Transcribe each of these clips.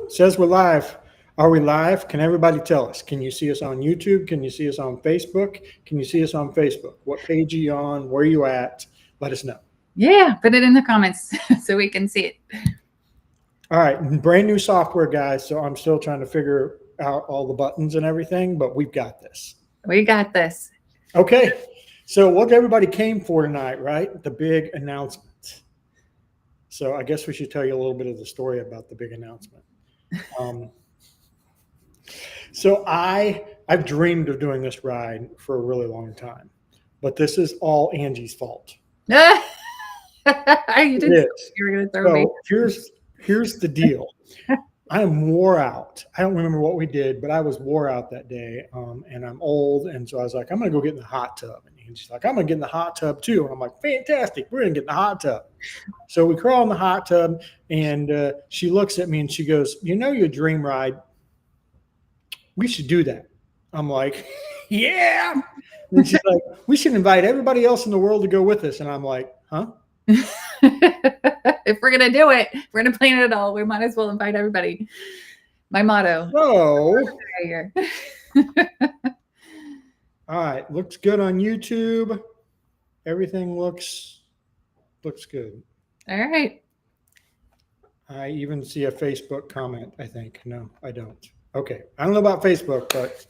Says we're live. Are we live? Can everybody tell us? Can you see us on YouTube? Can you see us on Facebook? Can you see us on Facebook? What page are you on? Where are you at? Let us know. Yeah, put it in the comments so we can see it. All right, brand new software, guys. So I'm still trying to figure out all the buttons and everything, but we've got this. We got this. Okay, so what everybody came for tonight, right? The big announcement. So I guess we should tell you a little bit of the story about the big announcement. So I've dreamed of doing this ride for a really long time, but this is all Angie's fault. You didn't. You were going to throw me. Here's the deal. I am wore out. I don't remember what we did, but I was wore out that day, and I'm old, and so I was like, I'm going to go get in the hot tub. And she's like, I'm going to get in the hot tub too. And I'm like, fantastic, we're going to get in the hot tub. So we crawl in the hot tub, and she looks at me and she goes, you know your dream ride? We should do that. I'm like, yeah. And she's like, we should invite everybody else in the world to go with us. And I'm like, huh? If we're going to do it, if we're going to plan it all, we might as well invite everybody. My motto. So, all right. Looks good on YouTube. Everything looks good. All right. I even see a Facebook comment, I think. No, I don't. Okay. I don't know about Facebook, but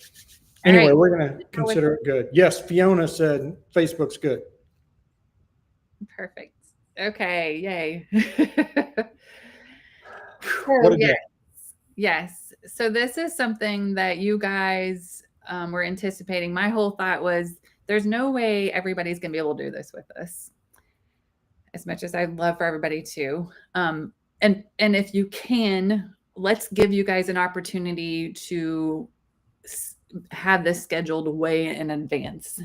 anyway, we're going to consider it good. Yes, Fiona said Facebook's good. Perfect. Okay. Yay. What a day. Yes. So this is something that you guys were anticipating. My whole thought was there's no way everybody's going to be able to do this with us. As much as I'd love for everybody to. And if you can, let's give you guys an opportunity to have this scheduled way in advance.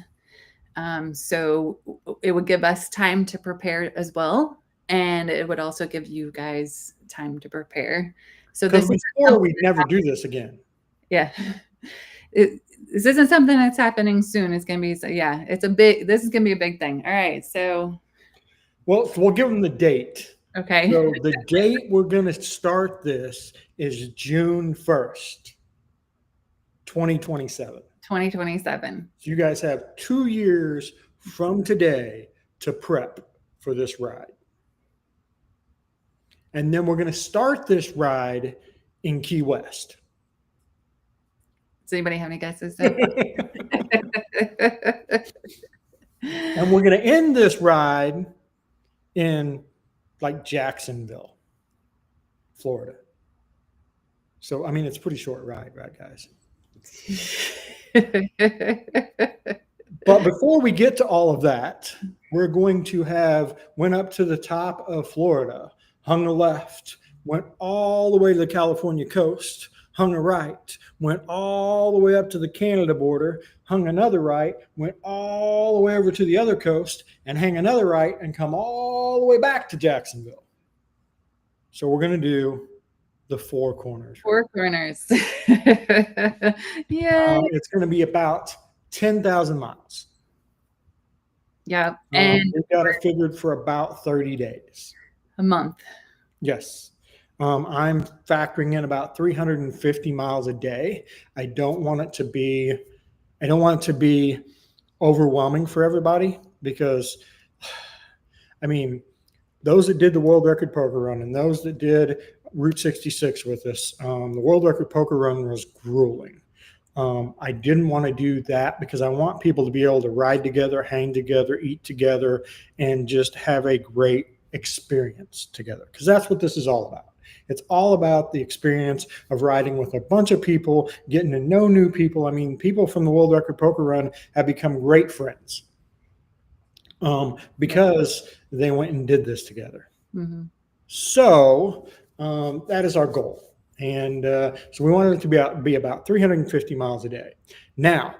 So it would give us time to prepare as well. And it would also give you guys time to prepare. So this before we never do this again. Yeah. This isn't something that's happening soon. It's going to be, yeah, this is going to be a big thing. All right. So. Well, we'll give them the date. Okay. So the date we're going to start this is June 1st, 2027. 2027. So you guys have 2 years from today to prep for this ride. And then we're going to start this ride in Key West. Does anybody have any guesses? And we're going to end this ride in like Jacksonville, Florida. So, I mean, it's a pretty short ride, right, guys? But before we get to all of that, we're going to went up to the top of Florida, hung a left, went all the way to the California coast, hung a right, went all the way up to the Canada border, hung another right, went all the way over to the other coast, and hang another right, and come all the way back to Jacksonville. So we're going to do the Four Corners. Four Corners. Yeah. It's going to be about 10,000 miles. Yeah. And we've got it figured for about 30 days. A month. Yes. I'm factoring in about 350 miles a day. I don't want it to be overwhelming for everybody because, I mean, those that did the World Record Poker Run and those that did Route 66 with us, the World Record Poker Run was grueling. I didn't want to do that because I want people to be able to ride together, hang together, eat together, and just have a great experience together because that's what this is all about. It's all about the experience of riding with a bunch of people, getting to know new people. I mean, people from the World Record Poker Run have become great friends because they went and did this together. Mm-hmm. So that is our goal. And so we wanted it to be about 350 miles a day. Now,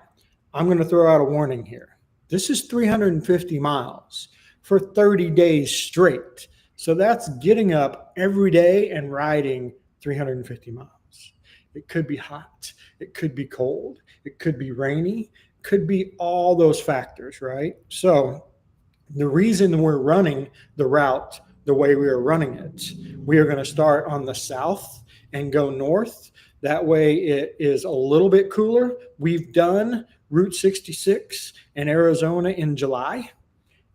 I'm going to throw out a warning here. This is 350 miles for 30 days straight. So that's getting up every day and riding 350 miles. It could be hot. It could be cold. It could be rainy. It could be all those factors, right? So the reason we're running the route the way we are running it, we are going to start on the south and go north. That way it is a little bit cooler. We've done Route 66 in Arizona in July,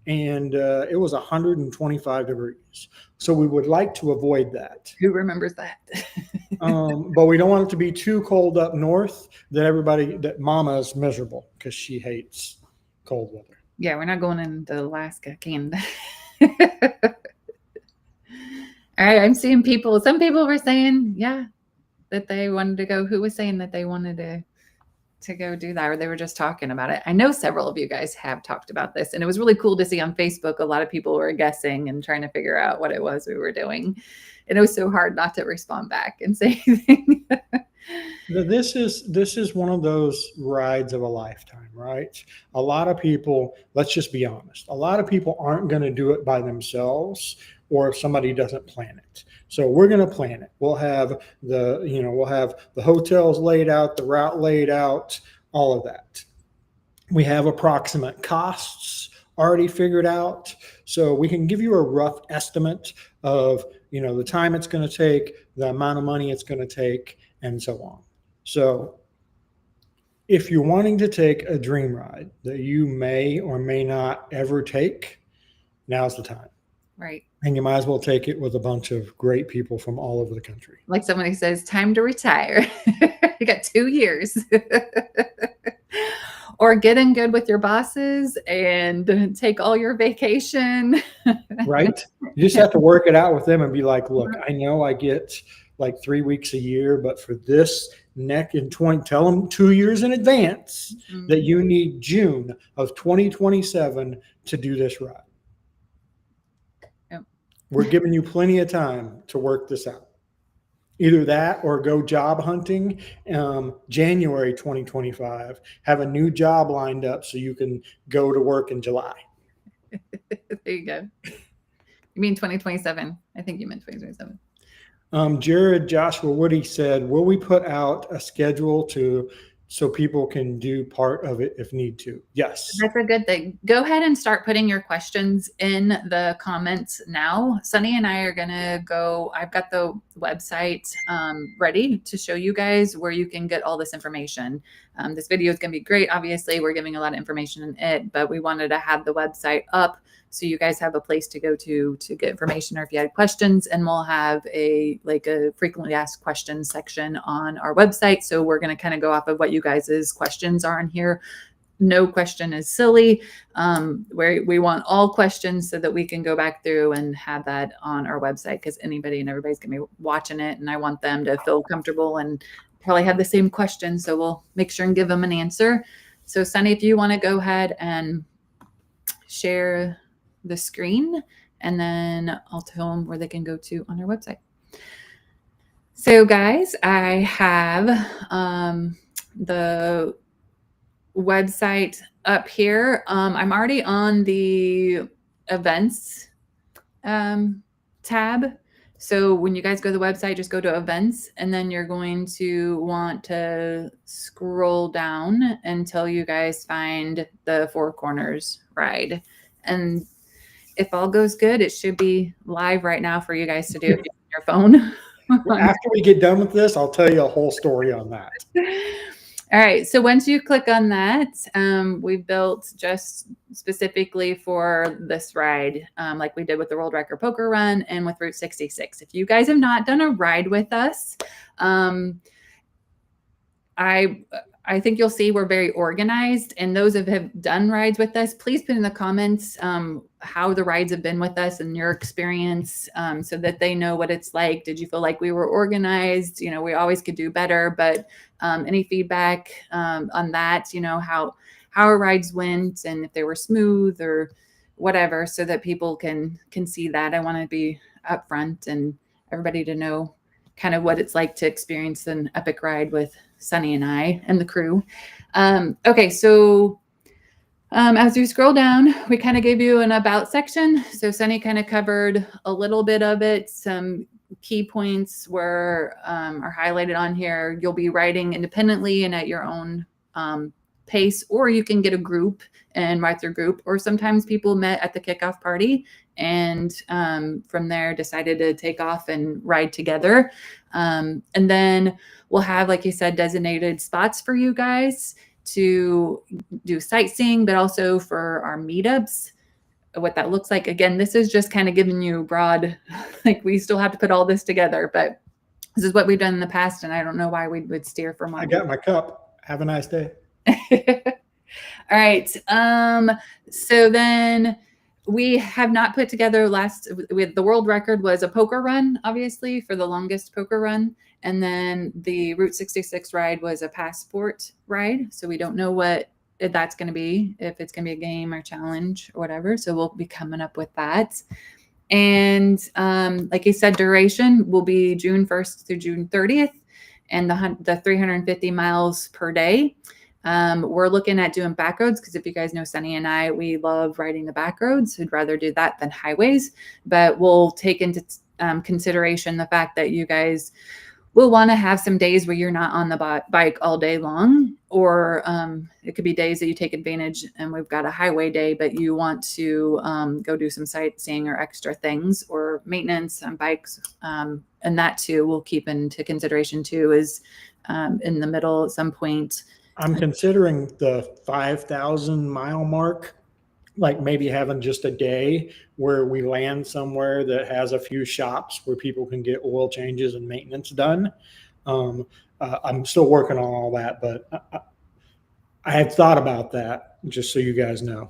and it was 125 degrees. So we would like to avoid that. Who remembers that? But we don't want it to be too cold up north that Mama is miserable because she hates cold weather. Yeah, we're not going into Alaska, Canada. All right, I'm seeing people. Some people were saying, yeah, that they wanted to go. Who was saying that they wanted to go do that, or they were just talking about it? I know several of you guys have talked about this, and it was really cool to see on Facebook. A lot of people were guessing and trying to figure out what it was we were doing, and it was so hard not to respond back and say anything. This is one of those rides of a lifetime, right? A lot of people, let's just be honest, a lot of people aren't going to do it by themselves, or if somebody doesn't plan it. So we're going to plan it. We'll have the hotels laid out, the route laid out, all of that. We have approximate costs already figured out. So we can give you a rough estimate of, the time it's going to take, the amount of money it's going to take, and so on. So if you're wanting to take a dream ride that you may or may not ever take, now's the time. Right. And you might as well take it with a bunch of great people from all over the country. Like somebody says, time to retire. You got 2 years. Or get in good with your bosses and take all your vacation. Right? You just have to work it out with them and be like, look, I know I get like 3 weeks a year, but for this tell them 2 years in advance that you need June of 2027 to do this ride. We're giving you plenty of time to work this out. Either that or go job hunting January 2025. Have a new job lined up so you can go to work in July. There you go. You mean 2027? I think you meant 2027. Jared Joshua Woody said, will we put out a schedule so people can do part of it if need to? Yes. That's a good thing. Go ahead and start putting your questions in the comments now. Sunny and I are going to go. I've got the website ready to show you guys where you can get all this information. This video is going to be great. Obviously, we're giving a lot of information in it, but we wanted to have the website up so you guys have a place to go to get information, or if you had questions, and we'll have a frequently asked questions section on our website. So we're going to kind of go off of what you guys' questions are in here. No question is silly. Where we want all questions so that we can go back through and have that on our website, because anybody and everybody's going to be watching it, and I want them to feel comfortable and probably have the same question. So we'll make sure and give them an answer. So Sunny, if you want to go ahead and share the screen, and then I'll tell them where they can go to on our website. So guys, I have the website up here. I'm already on the events tab. So when you guys go to the website, just go to events, and then you're going to want to scroll down until you guys find the Four Corners ride. And if all goes good, it should be live right now for you guys to do it on your phone. After we get done with this, I'll tell you a whole story on that. All right. So once you click on that, we built just specifically for this ride, like we did with the World Record Poker Run and with Route 66. If you guys have not done a ride with us, I think you'll see we're very organized, and those that have done rides with us, please put in the comments how the rides have been with us and your experience, so that they know what it's like. Did you feel like we were organized? We always could do better, but any feedback on that, how our rides went and if they were smooth or whatever, so that people can see that. I want to be upfront and everybody to know kind of what it's like to experience an epic ride with Sunny and I and the crew. Okay, so as you scroll down, we kind of gave you an about section. So Sunny kind of covered a little bit of it. Some key points are highlighted on here. You'll be riding independently and at your own pace, or you can get a group and ride through group, or sometimes people met at the kickoff party and from there decided to take off and ride together. And then we'll have, like you said, designated spots for you guys to do sightseeing, but also for our meetups, what that looks like. Again, this is just kind of giving you broad, like we still have to put all this together, but this is what we've done in the past, and I don't know why we would steer from what I got my cup. Have a nice day. All right. So then we have not put together the world record was a poker run, obviously, for the longest poker run. And then the Route 66 ride was a passport ride. So we don't know what that's going to be, if it's going to be a game or challenge or whatever. So we'll be coming up with that. And like I said, duration will be June 1st through June 30th, and the 350 miles per day. We're looking at doing back roads because if you guys know Sunny and I, we love riding the back roads. We'd rather do that than highways, but we'll take into consideration the fact that you guys will want to have some days where you're not on the bike all day long, or it could be days that you take advantage and we've got a highway day, but you want to go do some sightseeing or extra things or maintenance on bikes. And that too, we'll keep into consideration too, is in the middle at some point. I'm considering the 5,000 mile mark, like maybe having just a day where we land somewhere that has a few shops where people can get oil changes and maintenance done. I'm still working on all that, but I had thought about that, just so you guys know.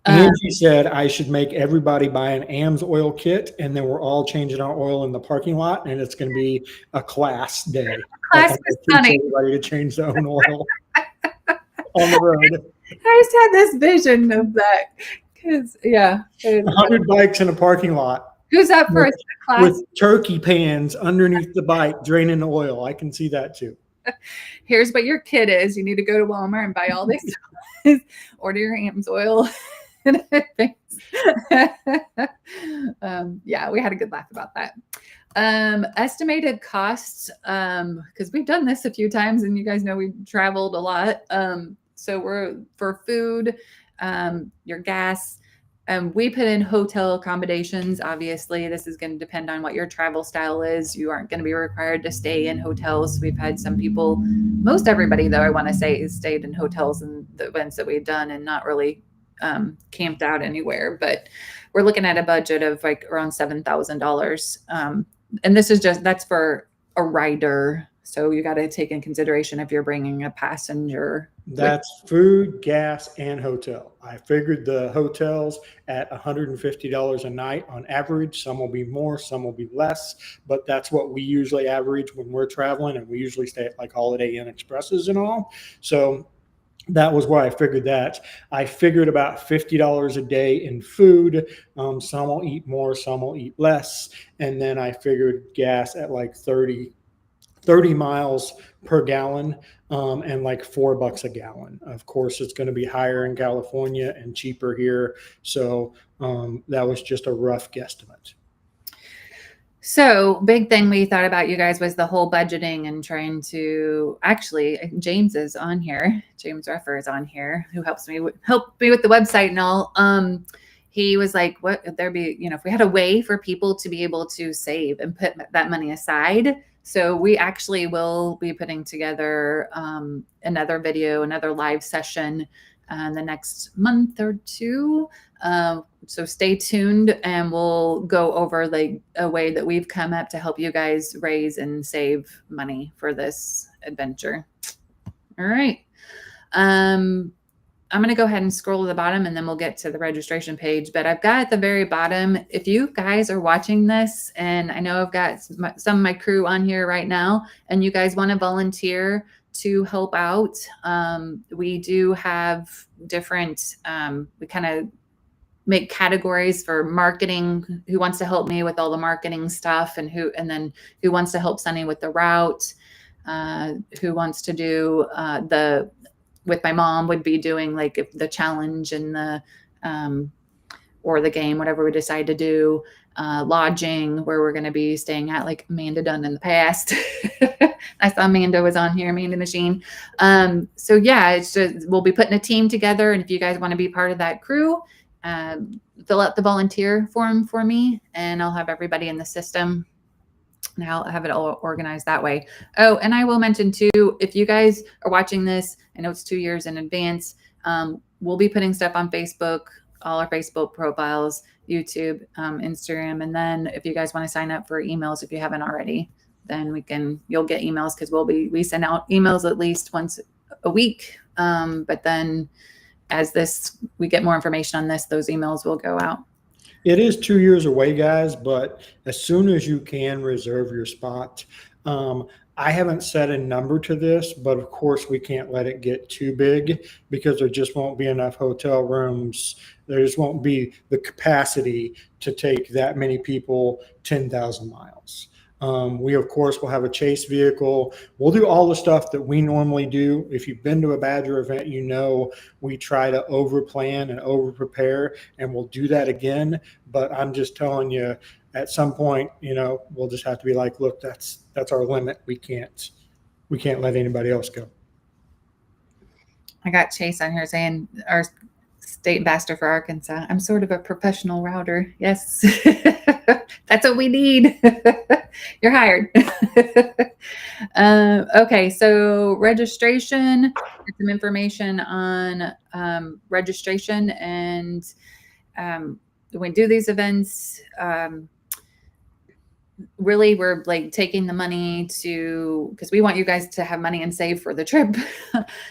Angie said I should make everybody buy an AMS oil kit, and then we're all changing our oil in the parking lot, and it's going to be a class day. Class is funny. Everybody to change their own oil on the road. I just had this vision of that because, yeah. 100 bikes in a parking lot. Who's up first? Class? With turkey pans underneath the bike draining the oil. I can see that too. Here's what your kit is. You need to go to Walmart and buy all these. Order your AMS oil. Yeah, we had a good laugh about that. Estimated costs, because we've done this a few times and you guys know we've traveled a lot. So we're for food, your gas, we put in hotel accommodations. Obviously, this is going to depend on what your travel style is. You aren't going to be required to stay in hotels. We've had some people, most everybody though, I want to say, has stayed in hotels in the events that we've done and not really camped out anywhere. But we're looking at a budget of like around $7,000. And this is that's for a rider. So you got to take in consideration if you're bringing a passenger. That's food, gas, and hotel. I figured the hotels at $150 a night on average. Some will be more, some will be less, but that's what we usually average when we're traveling, and we usually stay at like Holiday Inn Expresses and all. So that was why I figured that. I figured about $50 a day in food. Some will eat more, some will eat less. And then I figured gas at like 30 miles per gallon, and like $4 a gallon. Of course, it's going to be higher in California and cheaper here. So that was just a rough guesstimate. So big thing we thought about, you guys, was the whole budgeting and trying to, actually, James is on here. James Ruffer is on here, who help me with the website and all. He was like, what would there be, if we had a way for people to be able to save and put that money aside. So we actually will be putting together another video, another live session in the next month or two. So stay tuned, and we'll go over like a way that we've come up to help you guys raise and save money for this adventure. All right. I'm going to go ahead and scroll to the bottom, and then we'll get to the registration page. But I've got at the very bottom, if you guys are watching this, and I know I've got some of my crew on here right now, and you guys want to volunteer to help out, we do have different, we kind of make categories for marketing, who wants to help me with all the marketing stuff, and then who wants to help Sunny with the route, who wants to do with my mom would be doing like the challenge and the or the game, whatever we decide to do. lodging where we're going to be staying at, like Amanda done in the past. I saw Amanda was on here, Amanda Machine. So yeah, it's just, we'll be putting a team together. And if you guys want to be part of that crew, fill out the volunteer form for me and I'll have everybody in the system and I'll have it all organized that way. Oh, and I will mention too, if you guys are watching this, I know it's 2 years in advance. We'll be putting stuff on Facebook, all our Facebook profiles, YouTube, Instagram. And then if you guys want to sign up for emails, if you haven't already, then you'll get emails because we send out emails at least once a week. But then as we get more information on this, those emails will go out. It is 2 years away, guys, but as soon as you can, reserve your spot. I haven't set a number to this, but of course we can't let it get too big because there just won't be enough hotel rooms. There just won't be the capacity to take that many people 10,000 miles. We, of course, will have a chase vehicle. We'll do all the stuff that we normally do. If you've been to a Badger event, you know we try to over-plan and over-prepare, and we'll do that again. But I'm just telling you, at some point, we'll just have to be like, look, that's our limit. We can't let anybody else go. I got Chase on here saying our state ambassador for Arkansas. I'm sort of a professional router. Yes. That's what we need. You're hired. Okay. So registration, some information on registration and when we do these events, really we're like taking the money because we want you guys to have money and save for the trip.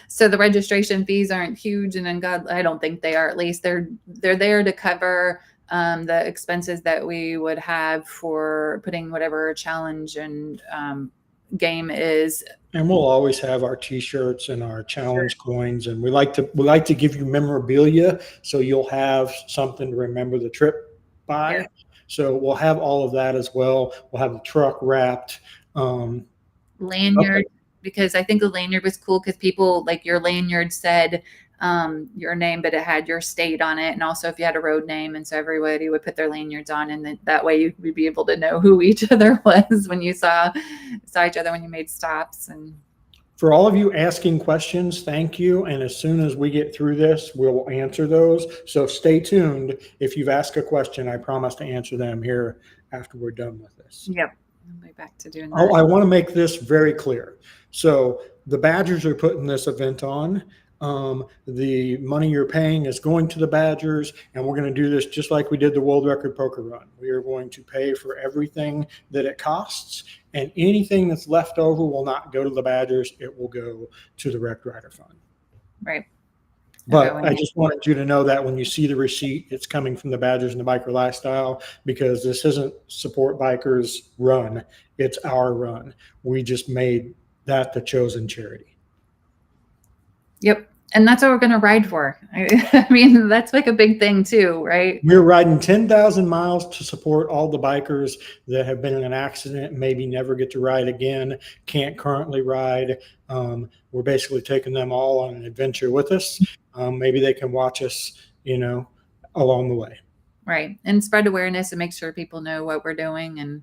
So the registration fees aren't huge, and then God, I don't think they are. At least they're there to cover the expenses that we would have for putting whatever challenge and game is. And we'll always have our T-shirts and our challenge coins, and we like to give you memorabilia, so you'll have something to remember the trip by. Yeah. So we'll have all of that as well. We'll have the truck wrapped. Lanyard, because I think the lanyard was cool because people, like, your lanyard said your name, but it had your state on it. And also if you had a road name, and so everybody would put their lanyards on, and that way you would be able to know who each other was when you saw each other when you made stops. And for all of you asking questions, thank you. And as soon as we get through this, we'll answer those. So stay tuned. If you've asked a question, I promise to answer them here after we're done with this. Yep. I'll be back to doing that. Oh, I want to make this very clear. So the Badgers are putting this event on. The money you're paying is going to the Badgers, and we're going to do this just like we did the World Record Poker Run. We are going to pay for everything that it costs, and anything that's left over will not go to the Badgers. It will go to the Wrecked Rider Fund. Right. But I just wanted you to know that when you see the receipt, it's coming from the Badgers and the Biker Lifestyle, because this isn't Support Bikers Run. It's our run. We just made that the chosen charity. Yep. And that's what we're going to ride for. I mean, that's like a big thing too, right? We're riding 10,000 miles to support all the bikers that have been in an accident, maybe never get to ride again, can't currently ride. We're basically taking them all on an adventure with us. Maybe they can watch us, along the way. Right. And spread awareness and make sure people know what we're doing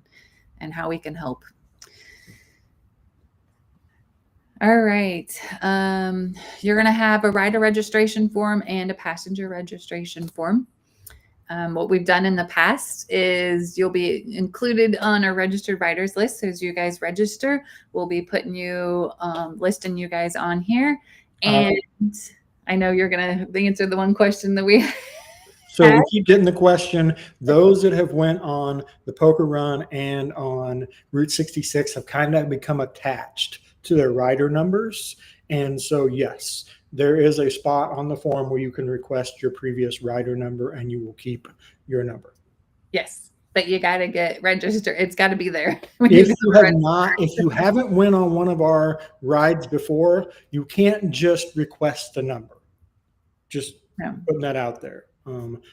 and how we can help. All right. You're going to have a rider registration form and a passenger registration form. What we've done in the past is you'll be included on our registered riders list. So as you guys register, we'll be putting you, listing you guys on here. And I know you're going to answer the one question that we So we keep getting the question. Those that have went on the Poker Run and on Route 66 have kind of become attached to their rider numbers. And so, yes, there is a spot on the form where you can request your previous rider number and you will keep your number. Yes, but you got to get registered. It's got to be there. If you haven't went on one of our rides before, you can't just request the number. Just putting that out there.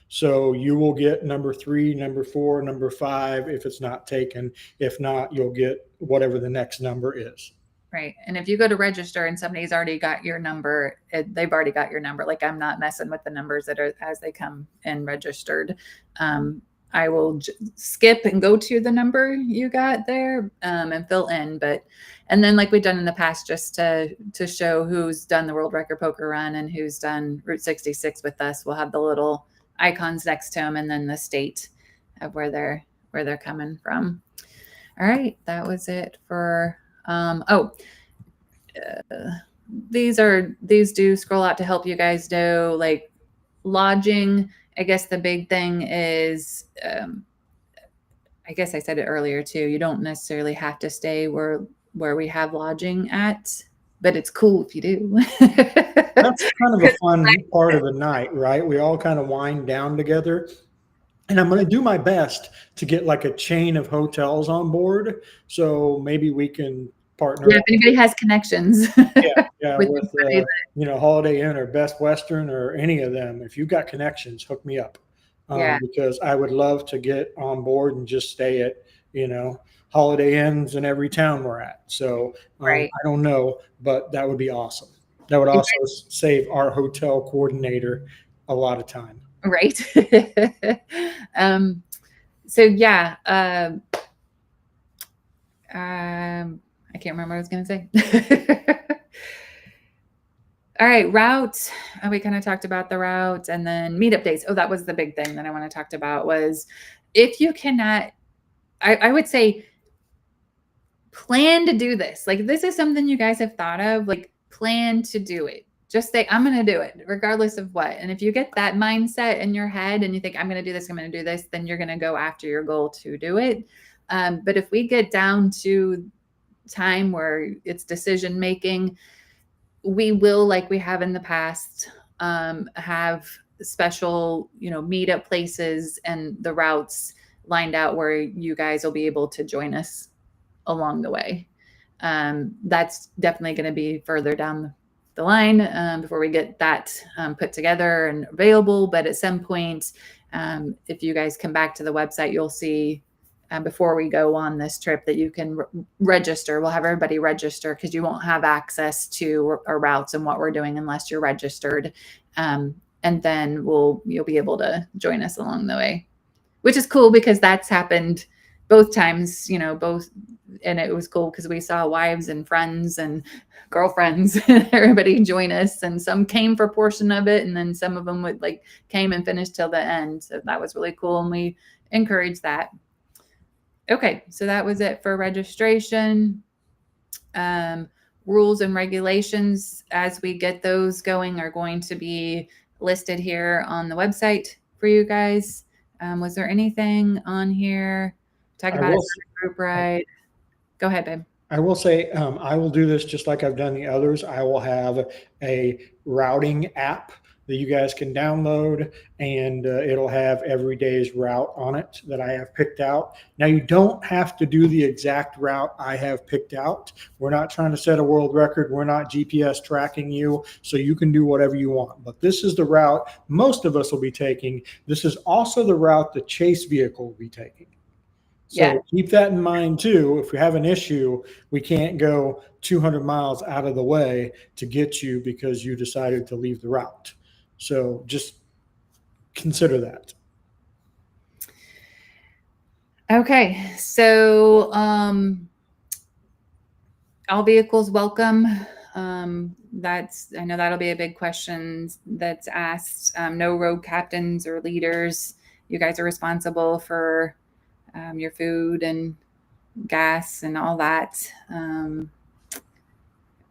So you will get number 3, number 4, number 5 if it's not taken. If not, you'll get whatever the next number is. Right. And if you go to register and somebody's already got your number, they've already got your number. Like, I'm not messing with the numbers that are as they come in registered. I will skip and go to the number you got there and fill in. And then like we've done in the past, just to show who's done the World Record Poker Run and who's done Route 66 with us, we'll have the little icons next to them and then the state of where they're coming from. All right, that was it for these do scroll out to help you guys know, like lodging. I guess the big thing is, I guess I said it earlier too, you don't necessarily have to stay where we have lodging at, but it's cool if you do. That's kind of a fun part of the night, right? We all kind of wind down together. And I'm going to do my best to get like a chain of hotels on board. So maybe we can partner. Yeah, if anybody has connections. Yeah, with Holiday Inn or Best Western or any of them. If you've got connections, hook me up. Because I would love to get on board and just stay at, Holiday Inns in every town we're at. So Right. I don't know, but that would be awesome. That would also save our hotel coordinator a lot of time. Right. So yeah, I can't remember what I was going to say. All right, route. We kind of talked about the route, and then meetup days. Oh, that was the big thing that I want to talk about was, if you cannot, I would say plan to do this. Like, this is something you guys have thought of, like plan to do it. Just say, I'm going to do it regardless of what. And if you get that mindset in your head and you think, I'm going to do this, I'm going to do this, then you're going to go after your goal to do it. But if we get down to time where it's decision making, we will, like we have in the past, have special, meetup places and the routes lined out where you guys will be able to join us along the way. That's definitely going to be further down the line before we get that put together and available. But at some point, if you guys come back to the website, you'll see before we go on this trip that you can register. We'll have everybody register because you won't have access to our routes and what we're doing unless you're registered. And then you'll be able to join us along the way, which is cool because that's happened both times, and it was cool because we saw wives and friends and girlfriends and everybody join us, and some came for a portion of it, and then some of them came and finished till the end. So that was really cool, and we encourage that. Okay, so that was it for registration. Rules and regulations, as we get those going, are going to be listed here on the website for you guys. Was there anything on here? Talk about a group ride. Go ahead, babe. I will say I will do this just like I've done the others. I will have a routing app that you guys can download, and it'll have every day's route on it that I have picked out. Now, you don't have to do the exact route I have picked out. We're not trying to set a world record. We're not GPS tracking you, so you can do whatever you want. But this is the route most of us will be taking. This is also the route the chase vehicle will be taking. So keep that in mind too. If we have an issue, we can't go 200 miles out of the way to get you because you decided to leave the route. So just consider that. Okay. So all vehicles welcome. I know that'll be a big question that's asked. No road captains or leaders. You guys are responsible for your food and gas and all that. All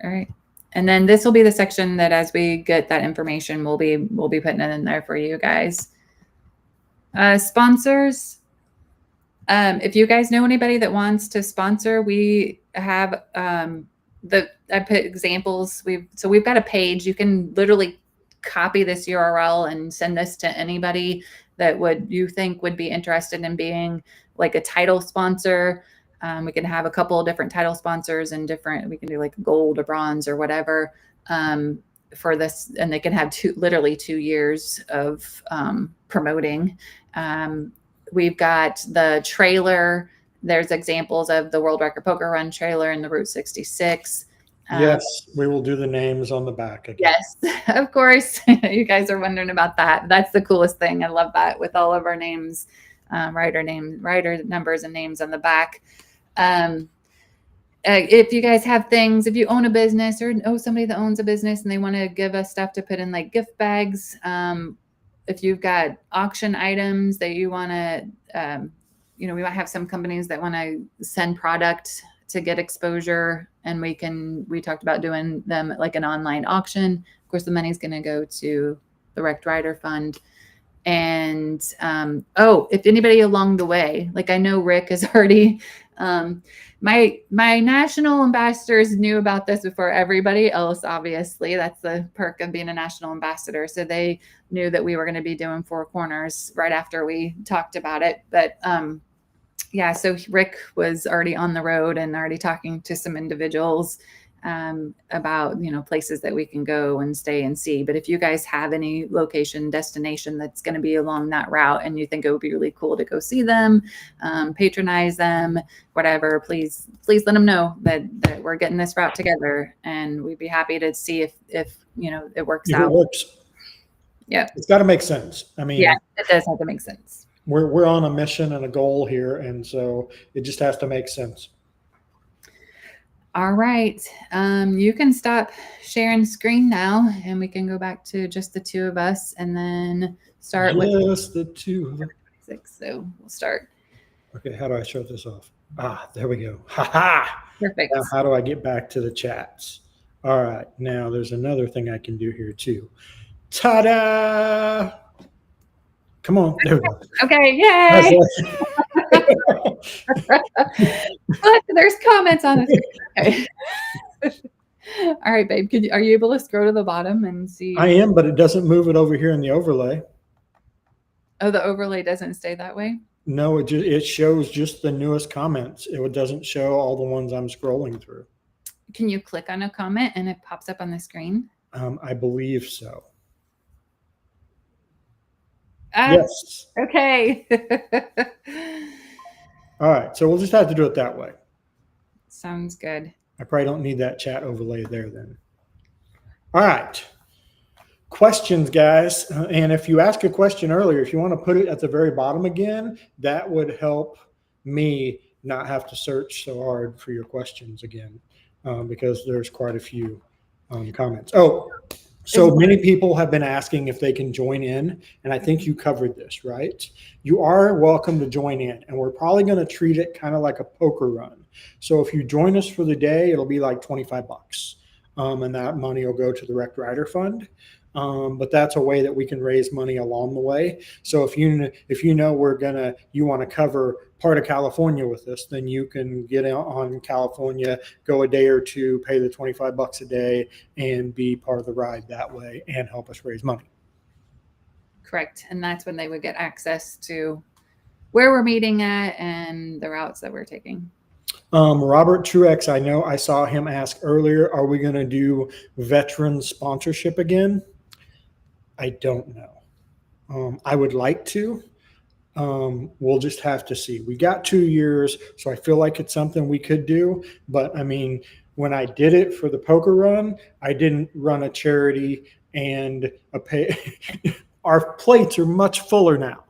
right. And then this will be the section that, as we get that information, we'll be putting it in there for you guys. Sponsors. If you guys know anybody that wants to sponsor, we have I put examples. We've got a page. You can literally copy this URL and send this to anybody that you think would be interested in being like a title sponsor. We can have a couple of different title sponsors and we can do like gold or bronze or whatever for this. And they can have literally 2 years of promoting. We've got the trailer. There's examples of the World Record Poker Run trailer and the Route 66. Yes, we will do the names on the back again. Yes, of course. You guys are wondering about that. That's the coolest thing. I love that, with all of our names rider numbers and names on the back. If you guys have things, if you own a business or know somebody that owns a business and they want to give us stuff to put in like gift bags, if you've got auction items that you want to, we might have some companies that want to send product to get exposure, and we talked about doing them like an online auction. Of course, the money's going to go to the Wrecked Rider Fund. And if anybody along the way, like I know Rick has already, my national ambassadors knew about this before everybody else. Obviously, that's the perk of being a national ambassador. So they knew that we were going to be doing Four Corners right after we talked about it. But yeah, so Rick was already on the road and already talking to some individuals about, places that we can go and stay and see. But if you guys have any destination that's going to be along that route and you think it would be really cool to go see them, patronize them, whatever, please let them know that we're getting this route together, and we'd be happy to see if it works out. It works. Yeah. It's got to make sense. I mean, yeah, it does have to make sense. We're on a mission and a goal here, and so it just has to make sense. All right. You can stop sharing screen now, and we can go back to just the two of us, and then start with just the two of us. So we'll start. Okay, how do I shut this off? There we go. Ha ha. Perfect. Now, how do I get back to the chats? All right. Now, there's another thing I can do here too. Ta-da! Come on. There we go. Okay. Yay! Look, there's comments on the screen. Okay. All right, babe. Are you able to scroll to the bottom and see? I am, but it doesn't move it over here in the overlay. Oh, the overlay doesn't stay that way? No, it shows just the newest comments. It doesn't show all the ones I'm scrolling through. Can you click on a comment and it pops up on the screen? I believe so. Yes. Okay. All right. So we'll just have to do it that way. Sounds good. I probably don't need that chat overlay there then. All right. Questions, guys. And if you asked a question earlier, if you want to put it at the very bottom again, that would help me not have to search so hard for your questions again, because there's quite a few comments. Oh, so many people have been asking if they can join in, and I think you covered this, right? You are welcome to join in, and we're probably going to treat it kind of like a poker run. So if you join us for the day, it'll be like $25, and that money will go to the Wrecked Rider Fund. But that's a way that we can raise money along the way. So if you know you want to cover part of California with us, then you can get on California, go a day or two, pay the $25 a day, and be part of the ride that way and help us raise money. Correct. And that's when they would get access to where we're meeting at and the routes that we're taking. Robert Truex, I saw him ask earlier, are we going to do veteran sponsorship again? I don't know. I would like to. We'll just have to see. We got 2 years, so I feel like it's something we could do. But I mean, when I did it for the poker run, I didn't run a charity and our plates are much fuller now.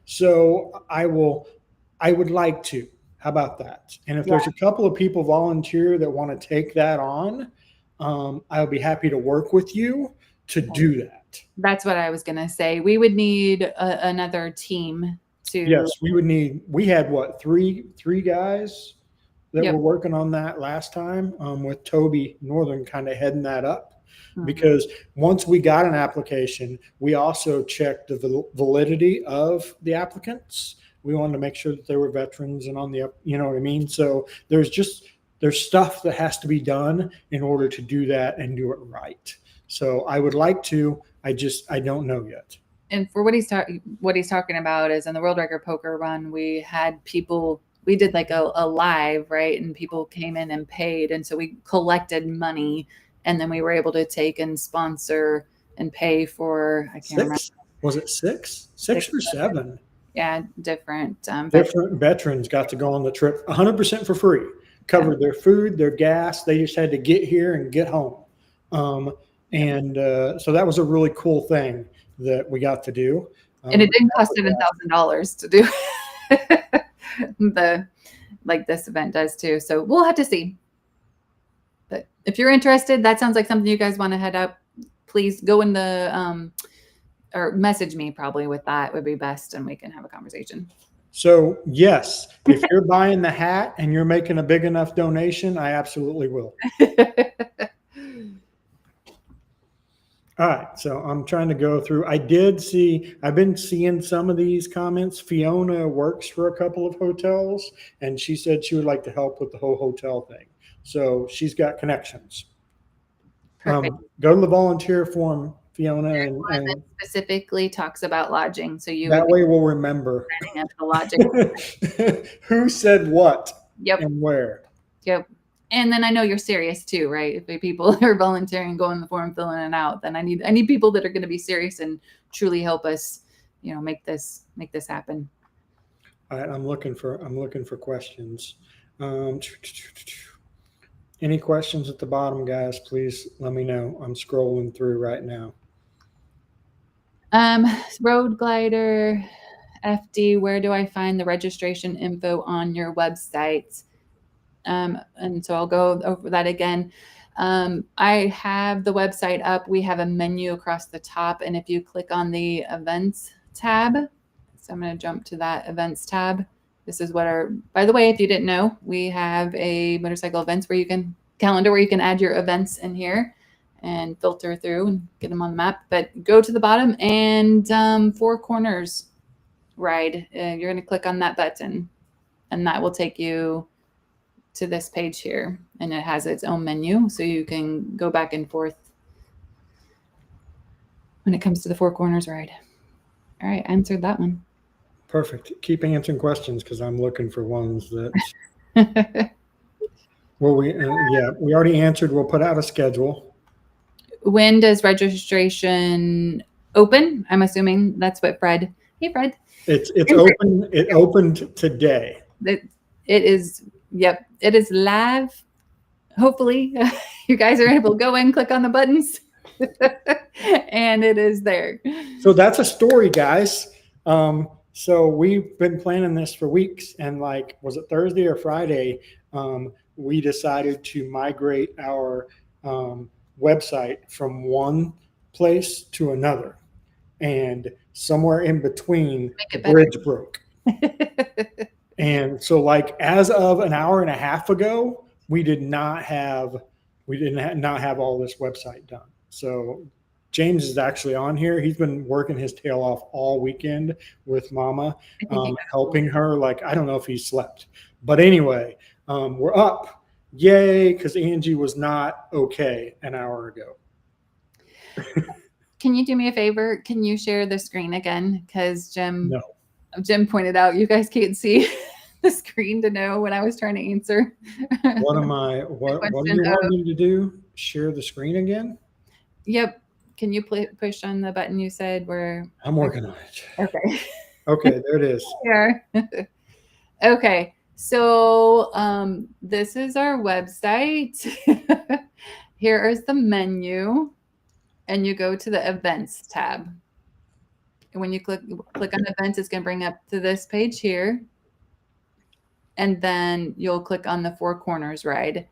So I would like to. How about that? And if there's a couple of people volunteer that want to take that on, I'll be happy to work with you to do that. That's what I was going to say. We would need another team to. Yes, we had what, three guys that were working on that last time, with Toby Northern kind of heading that up. Mm-hmm. Because once we got an application, we also checked the validity of the applicants. We wanted to make sure that they were veterans and on the up, you know what I mean? So there's stuff that has to be done in order to do that and do it right. So I would like to, I don't know yet. And for what he's talking about is in the World Record Poker Run, we had people, we did like a live, right? And people came in and paid. And so we collected money, and then we were able to take and sponsor and pay for, I can't remember. Was it six or seven? Yeah, different veterans got to go on the trip 100% for free, covered their food, their gas. They just had to get here and get home. So that was a really cool thing that we got to do. And it didn't cost with that. $7,000 to do the like this event does too. So we'll have to see. But if you're interested, that sounds like something you guys want to head up. Please go in the or message me probably with that would be best, and we can have a conversation. So yes, if you're buying the hat and you're making a big enough donation, I absolutely will. All right, so I'm trying to go through. I've been seeing some of these comments. Fiona works for a couple of hotels, and she said she would like to help with the whole hotel thing. So she's got connections. Perfect. Go to the volunteer form, Fiona, and Specifically talks about lodging. So you that way we'll remember planning up the lodging. who said what Yep. and where. Yep. And then I know you're serious too, right? If people are volunteering, going the form, filling it out, then I need people that are going to be serious and truly help us, make this happen. All right, I'm looking for questions. Any questions at the bottom, guys? Please let me know. I'm scrolling through right now. Road glider, FD. Where do I find the registration info on your website? And so I'll go over that again. I have the website up. We have a menu across the top. And if you click on the events tab, so I'm going to jump to that events tab. This is by the way, if you didn't know, we have a motorcycle events calendar where you can add your events in here and filter through and get them on the map. But go to the bottom and Four Corners ride. You're going to click on that button and that will take you to this page here, and it has its own menu, so you can go back and forth when it comes to the Four Corners ride. All right, answered that one. Perfect. Keep answering questions because I'm looking for ones that. Well, we already answered. We'll put out a schedule. When does registration open? I'm assuming that's what Fred. Hey, Fred. It's open. It opened today. It is. Yep, it is live. Hopefully, you guys are able to go in, click on the buttons, and it is there. So that's a story, guys. So we've been planning this for weeks, and was it Thursday or Friday? We decided to migrate our website from one place to another, and somewhere in between, the bridge broke. And so as of an hour and a half ago, we did not have all this website done. So James is actually on here. He's been working his tail off all weekend with Mama, helping her. I don't know if he slept, but anyway, we're up. Yay. Cause Angie was not okay an hour ago. Can you do me a favor? Can you share the screen again? Cause Jim pointed out you guys can't see the screen to know when I was trying to answer. What do you want me to do? Share the screen again? Yep. Can you push on the button you said where? I'm working on it. Okay. Okay, there it is. Here. Okay. So this is our website. Here is the menu, and you go to the events tab. And when you click on events, it's going to bring up to this page here. And then you'll click on the Four Corners ride.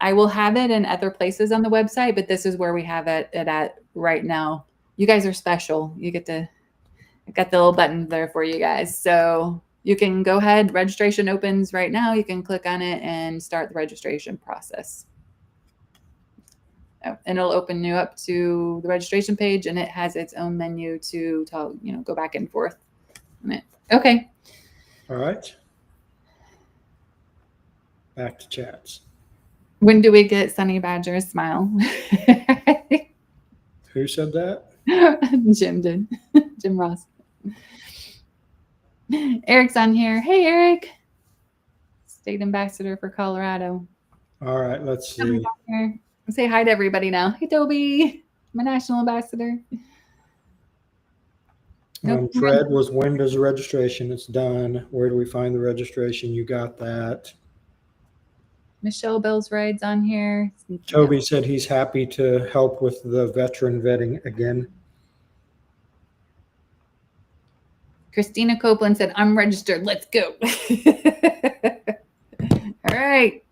I will have it in other places on the website, but this is where we have it at right now. You guys are special. I got the little button there for you guys. So you can go ahead. Registration opens right now. You can click on it and start the registration process. Oh, and it'll open you up to the registration page, and it has its own menu to go back and forth on it. Okay. All right. Back to chats. When do we get Sunny Badger's smile? Who said that? Jim did. Jim Ross. Eric's on here. Hey, Eric. State Ambassador for Colorado. All right, let's see. Say hi to everybody now. Hey, Toby. My national ambassador. Fred was, when does the registration? It's done. Where do we find the registration? You got that. Michelle Bell's rides on here. Toby said he's happy to help with the veteran vetting again. Christina Copeland said, I'm registered. Let's go. All right.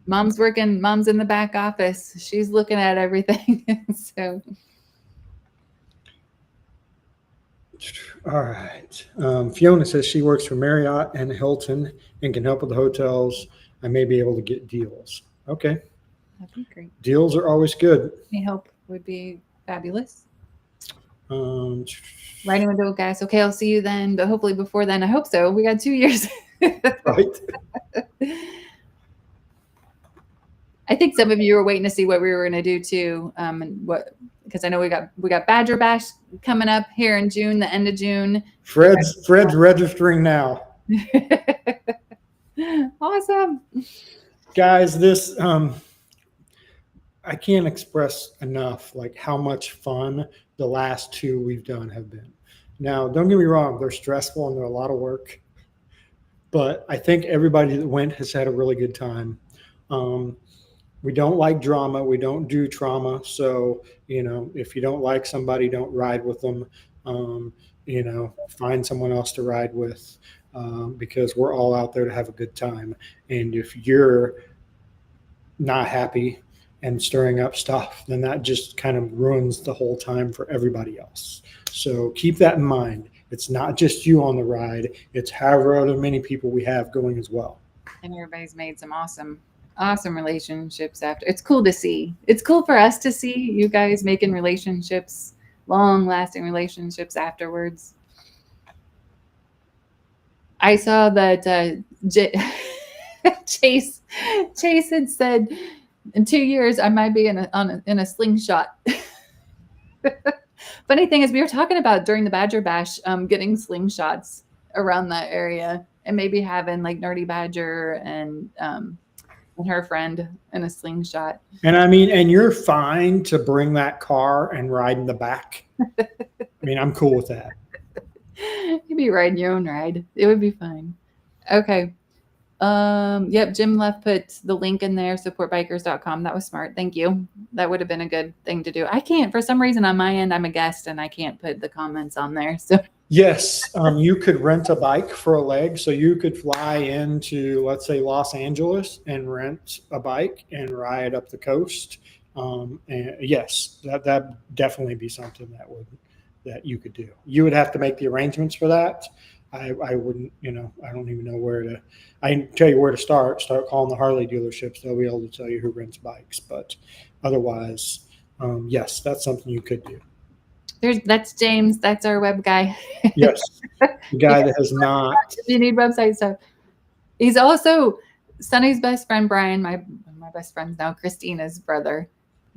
Mom's working. Mom's in the back office. She's looking at everything. So. All right. Fiona says she works for Marriott and Hilton and can help with the hotels. I may be able to get deals. Okay. That'd be great. Deals are always good. Any help would be fabulous. Right window, guys. Okay, I'll see you then. But hopefully before then, I hope so. We got 2 years. Right. I think some of you were waiting to see what we were going to do too. And what, because I know we got Badger Bash coming up here in June, the end of June. Fred's registering now. Awesome. Guys, this I can't express enough like how much fun the last 2 we've done have been. Now, don't get me wrong, they're stressful and they're a lot of work, but I think everybody that went has had a really good time. We don't like drama. We don't do trauma. So, if you don't like somebody, don't ride with them. Find someone else to ride with, because we're all out there to have a good time. And if you're not happy and stirring up stuff, then that just kind of ruins the whole time for everybody else. So keep that in mind. It's not just you on the ride. It's however other many people we have going as well. And everybody's made some awesome relationships after. It's cool to see. It's cool for us to see you guys making relationships, long-lasting relationships afterwards. I saw that Chase had said, in 2 years I might be in a slingshot. Funny thing is, we were talking about during the Badger Bash, getting slingshots around that area, and maybe having like Nerdy Badger and her friend in a slingshot. And and you're fine to bring that car and ride in the back. I'm cool with that. You'd be riding your own ride. It would be fine. Okay. Yep. Jim Left put the link in there, supportbikers.com. That was smart. Thank you. That would have been a good thing to do. I can't, for some reason on my end, I'm a guest and I can't put the comments on there. So yes, you could rent a bike for a leg. So you could fly into, let's say, Los Angeles and rent a bike and ride up the coast. And yes, that definitely be something that you could do. You would have to make the arrangements for that. I wouldn't, I don't even know where to. I can tell you where to start. Start calling the Harley dealerships. They'll be able to tell you who rents bikes. But otherwise, yes, that's something you could do. That's James. That's our web guy. Yes, the guy that has not. If you need website stuff, he's also Sunny's best friend, Brian. My best friend's now Christina's brother.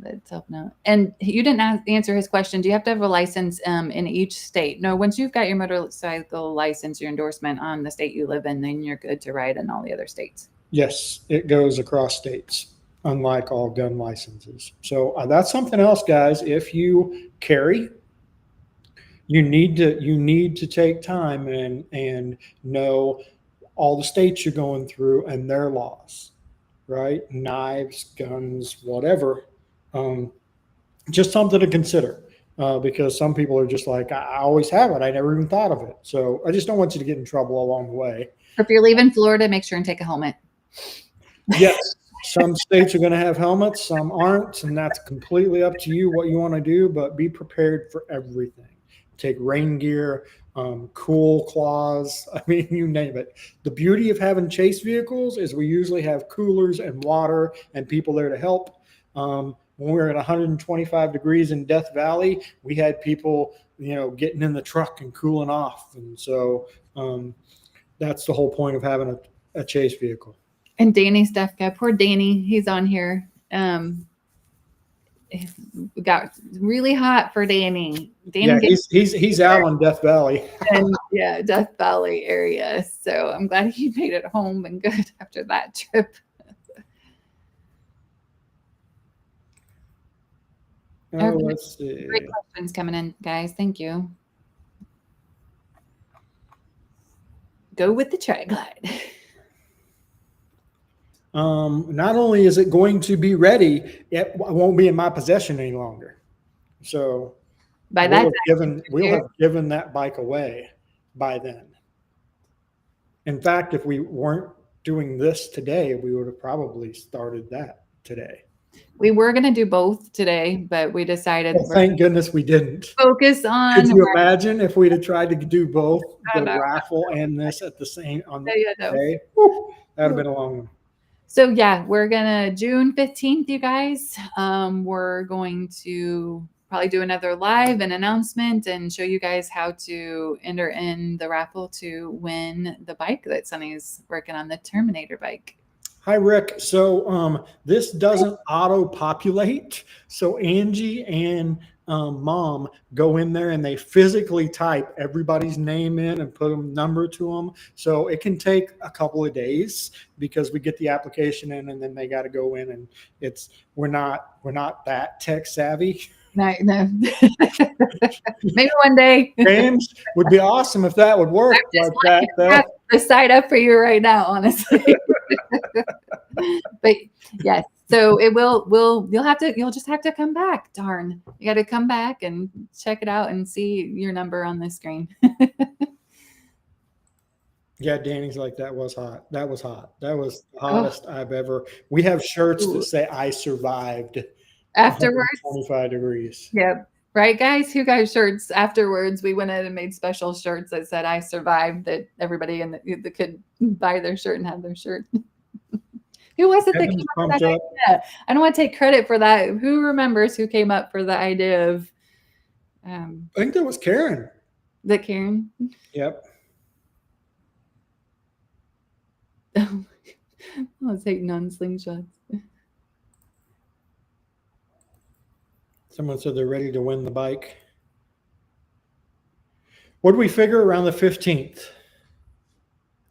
That's helping out. And you didn't answer his question. Do you have to have a license in each state? No, once you've got your motorcycle license, your endorsement on the state you live in, then you're good to ride in all the other states. Yes, it goes across states, unlike all gun licenses. So that's something else, guys. If you carry, you need to take time and know all the states you're going through and their laws, right? Knives, guns, whatever. Just something to consider, because some people are just like, I always have it. I never even thought of it. So I just don't want you to get in trouble along the way. If you're leaving Florida, make sure and take a helmet. Yes. Some states are going to have helmets, some aren't. And that's completely up to you what you want to do, but be prepared for everything. Take rain gear, cool claws. You name it. The beauty of having chase vehicles is we usually have coolers and water and people there to help. When we were at 125 degrees in Death Valley, we had people, getting in the truck and cooling off. And so that's the whole point of having a chase vehicle. And Danny Stefka, poor Danny, he's on here. It got really hot for Danny. Yeah, he's out on Death Valley. Yeah, Death Valley area. So I'm glad he made it home and good after that trip. Oh, let's see. Great questions coming in, guys. Thank you. Go with the tri-glide. Not only is it going to be ready, it won't be in my possession any longer. So By that we'll have given that bike away by then. In fact, if we weren't doing this today, we would have probably started that today. we were going to do both today, but we decided Well, thank goodness we didn't. focus on. Could you imagine if we'd have tried to do both the know. raffle and this at the same on the No. day? Whew, that would have been a long one. So yeah, we're gonna June 15th, you guys. We're going to probably do another live and announcement and show you guys how to enter in the raffle to win the bike that Sunny's working on, the Terminator bike. Hi, Rick. So this doesn't auto-populate. So Angie and Mom go in there and they physically type everybody's name in and put a number to them. So it can take a couple of days because we get the application in and then they got to go in, and we're not that tech savvy. No. Maybe one day. James, would be awesome if that would work like that. Though. The site up for you right now, honestly. But yes, so it you'll just have to come back. Darn, you got to come back and check it out and see your number on the screen. Yeah, Danny's like, that was hot. That was hot. That was the hottest I've ever. We have shirts that say I survived Afterwards, 25 degrees. Yep. Right, guys? Who got shirts afterwards? We went in and made special shirts that said I survived, that everybody that could buy their shirt and have their shirt. Who was it that came up with that idea? I don't want to take credit for that. Who remembers who came up for the idea of I think that was Karen. That Karen? Yep. Let's take non-slingshots. Someone said they're ready to win the bike. What do we figure around the 15th?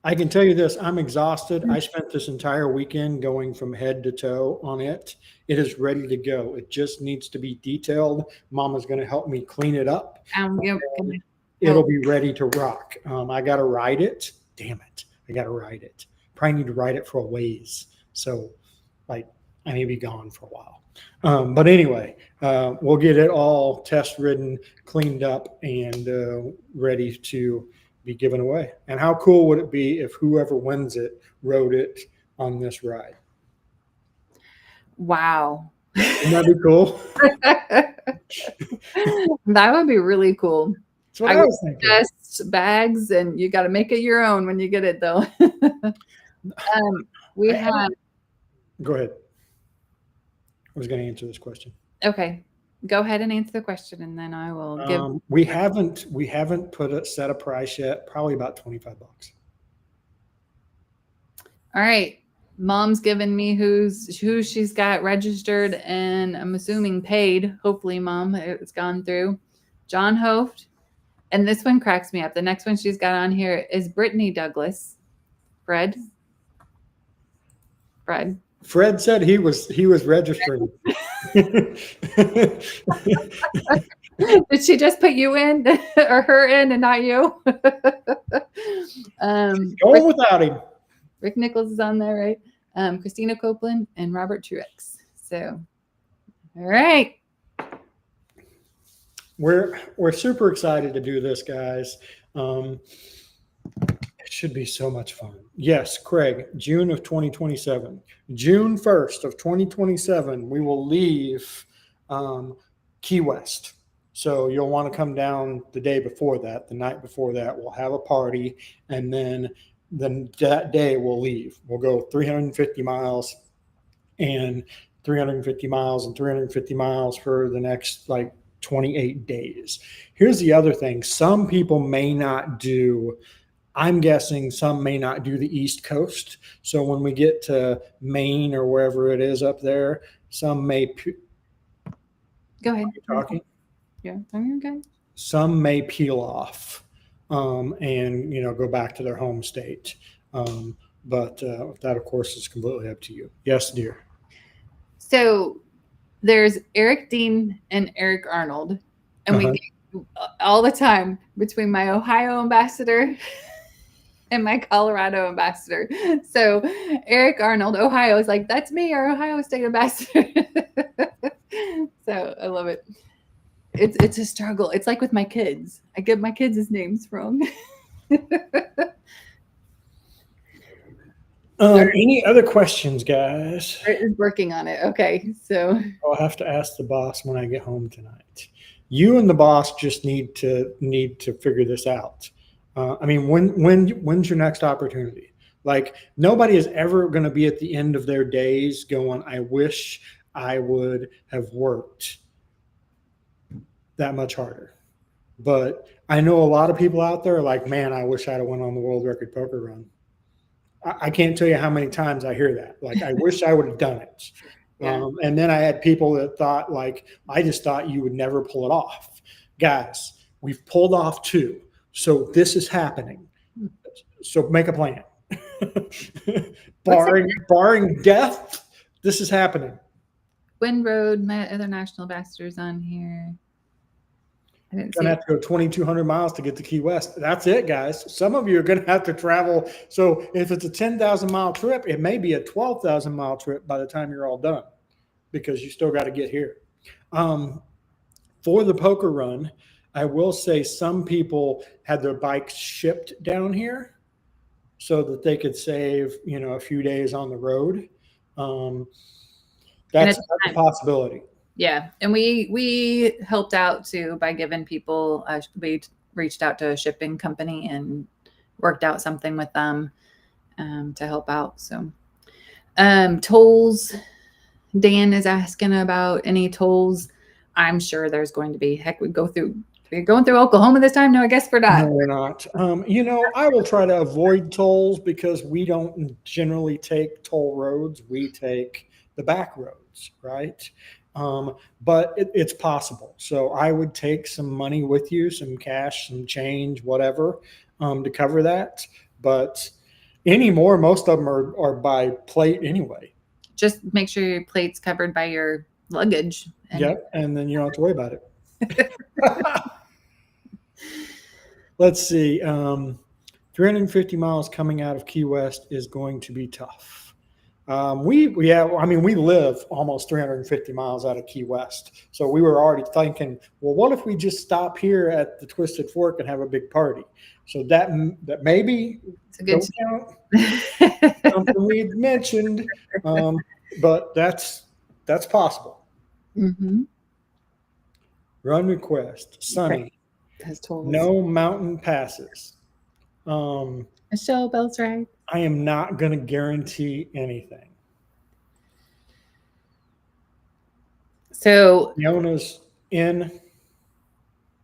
I can tell you this, I'm exhausted. I spent this entire weekend going from head to toe on it. It is ready to go. It just needs to be detailed. Mama's going to help me clean it up. It'll be ready to rock. I got to ride it. Damn it. I got to ride it. Probably need to ride it for a ways. So like I may be gone for a while. But anyway, we'll get it all test ridden, cleaned up, and ready to be given away. And how cool would it be if whoever wins it rode it on this ride? Wow. Wouldn't that be cool? That would be really cool. That's what I was thinking. Just bags, and you got to make it your own when you get it, though. Go ahead. I was going to answer this question. Okay, go ahead and answer the question, and then I will give. We haven't set a price yet. Probably about $25. All right, Mom's given me who she's got registered, and I'm assuming paid. Hopefully, Mom, it's gone through. John Hoft, and this one cracks me up. The next one she's got on here is Brittany Douglas. Fred said he was registering. Did she just put you in or her in and not you? Going without him. Rick Nichols is on there, right? Christina Copeland and Robert Truex. So, all right. We're super excited to do this, guys. It should be so much fun. Yes, Craig, June of 2027. June 1st of 2027, we will leave Key West. So you'll want to come down the day before that, the night before that. We'll have a party, and then that day we'll leave. We'll go 350 miles and 350 miles and 350 miles for the next 28 days. Here's the other thing. Some people may not do, I'm guessing some may not do the East Coast. So when we get to Maine or wherever it is up there, some may. Go ahead. Talking? Yeah. Okay. Some may peel off and, go back to their home state. But that, of course, is completely up to you. Yes, dear. So there's Eric Dean and Eric Arnold. And we all the time between my Ohio ambassador and my Colorado ambassador. So Eric Arnold, Ohio, is like, that's me, our Ohio State ambassador. So I love it. it's a struggle. It's like with my kids. I get my kids' names wrong. Any other questions, guys? Art is working on it. Okay, so I'll have to ask the boss when I get home tonight. You and the boss just need to figure this out. I mean, when's your next opportunity? Like nobody is ever going to be at the end of their days going, I wish I would have worked that much harder. But I know a lot of people out there are like, man, I wish I'd have went on the world record poker run. I can't tell you how many times I hear that. Like, I wish I would have done it. yeah. And then I had people that thought, like, I just thought you would never pull it off. Guys, we've pulled off 2. So this is happening. So make a plan. barring death, this is happening. Wind Road, my other national ambassadors on here. I didn't Gonna see have to go 2,200 miles to get to Key West. That's it, guys. Some of you are gonna have to travel. So if it's a 10,000-mile trip, it may be a 12,000-mile trip by the time you're all done, because you still got to get here. For the poker run, I will say some people had their bikes shipped down here so that they could save, a few days on the road. That's a possibility. Yeah, and we helped out too by giving people. We reached out to a shipping company and worked out something with them to help out. So, tolls. Dan is asking about any tolls. I'm sure there's going to be. Heck, we're going through Oklahoma this time. No, I guess we're not. No, we're not. I will try to avoid tolls because we don't generally take toll roads. We take the back roads, right? But it's possible. So I would take some money with you, some cash, some change, whatever, to cover that. But anymore, most of them are by plate anyway. Just make sure your plate's covered by your luggage. Yep, and then you don't have to worry about it. Let's see. 350 miles coming out of Key West is going to be tough. We live almost 350 miles out of Key West. So we were already thinking, well, what if we just stop here at the Twisted Fork and have a big party? So that maybe it's a good something we mentioned, but that's possible. Mm-hmm. Run request, sunny, no mountain passes. Michelle Bell's right. I am not going to guarantee anything. So Fiona's in.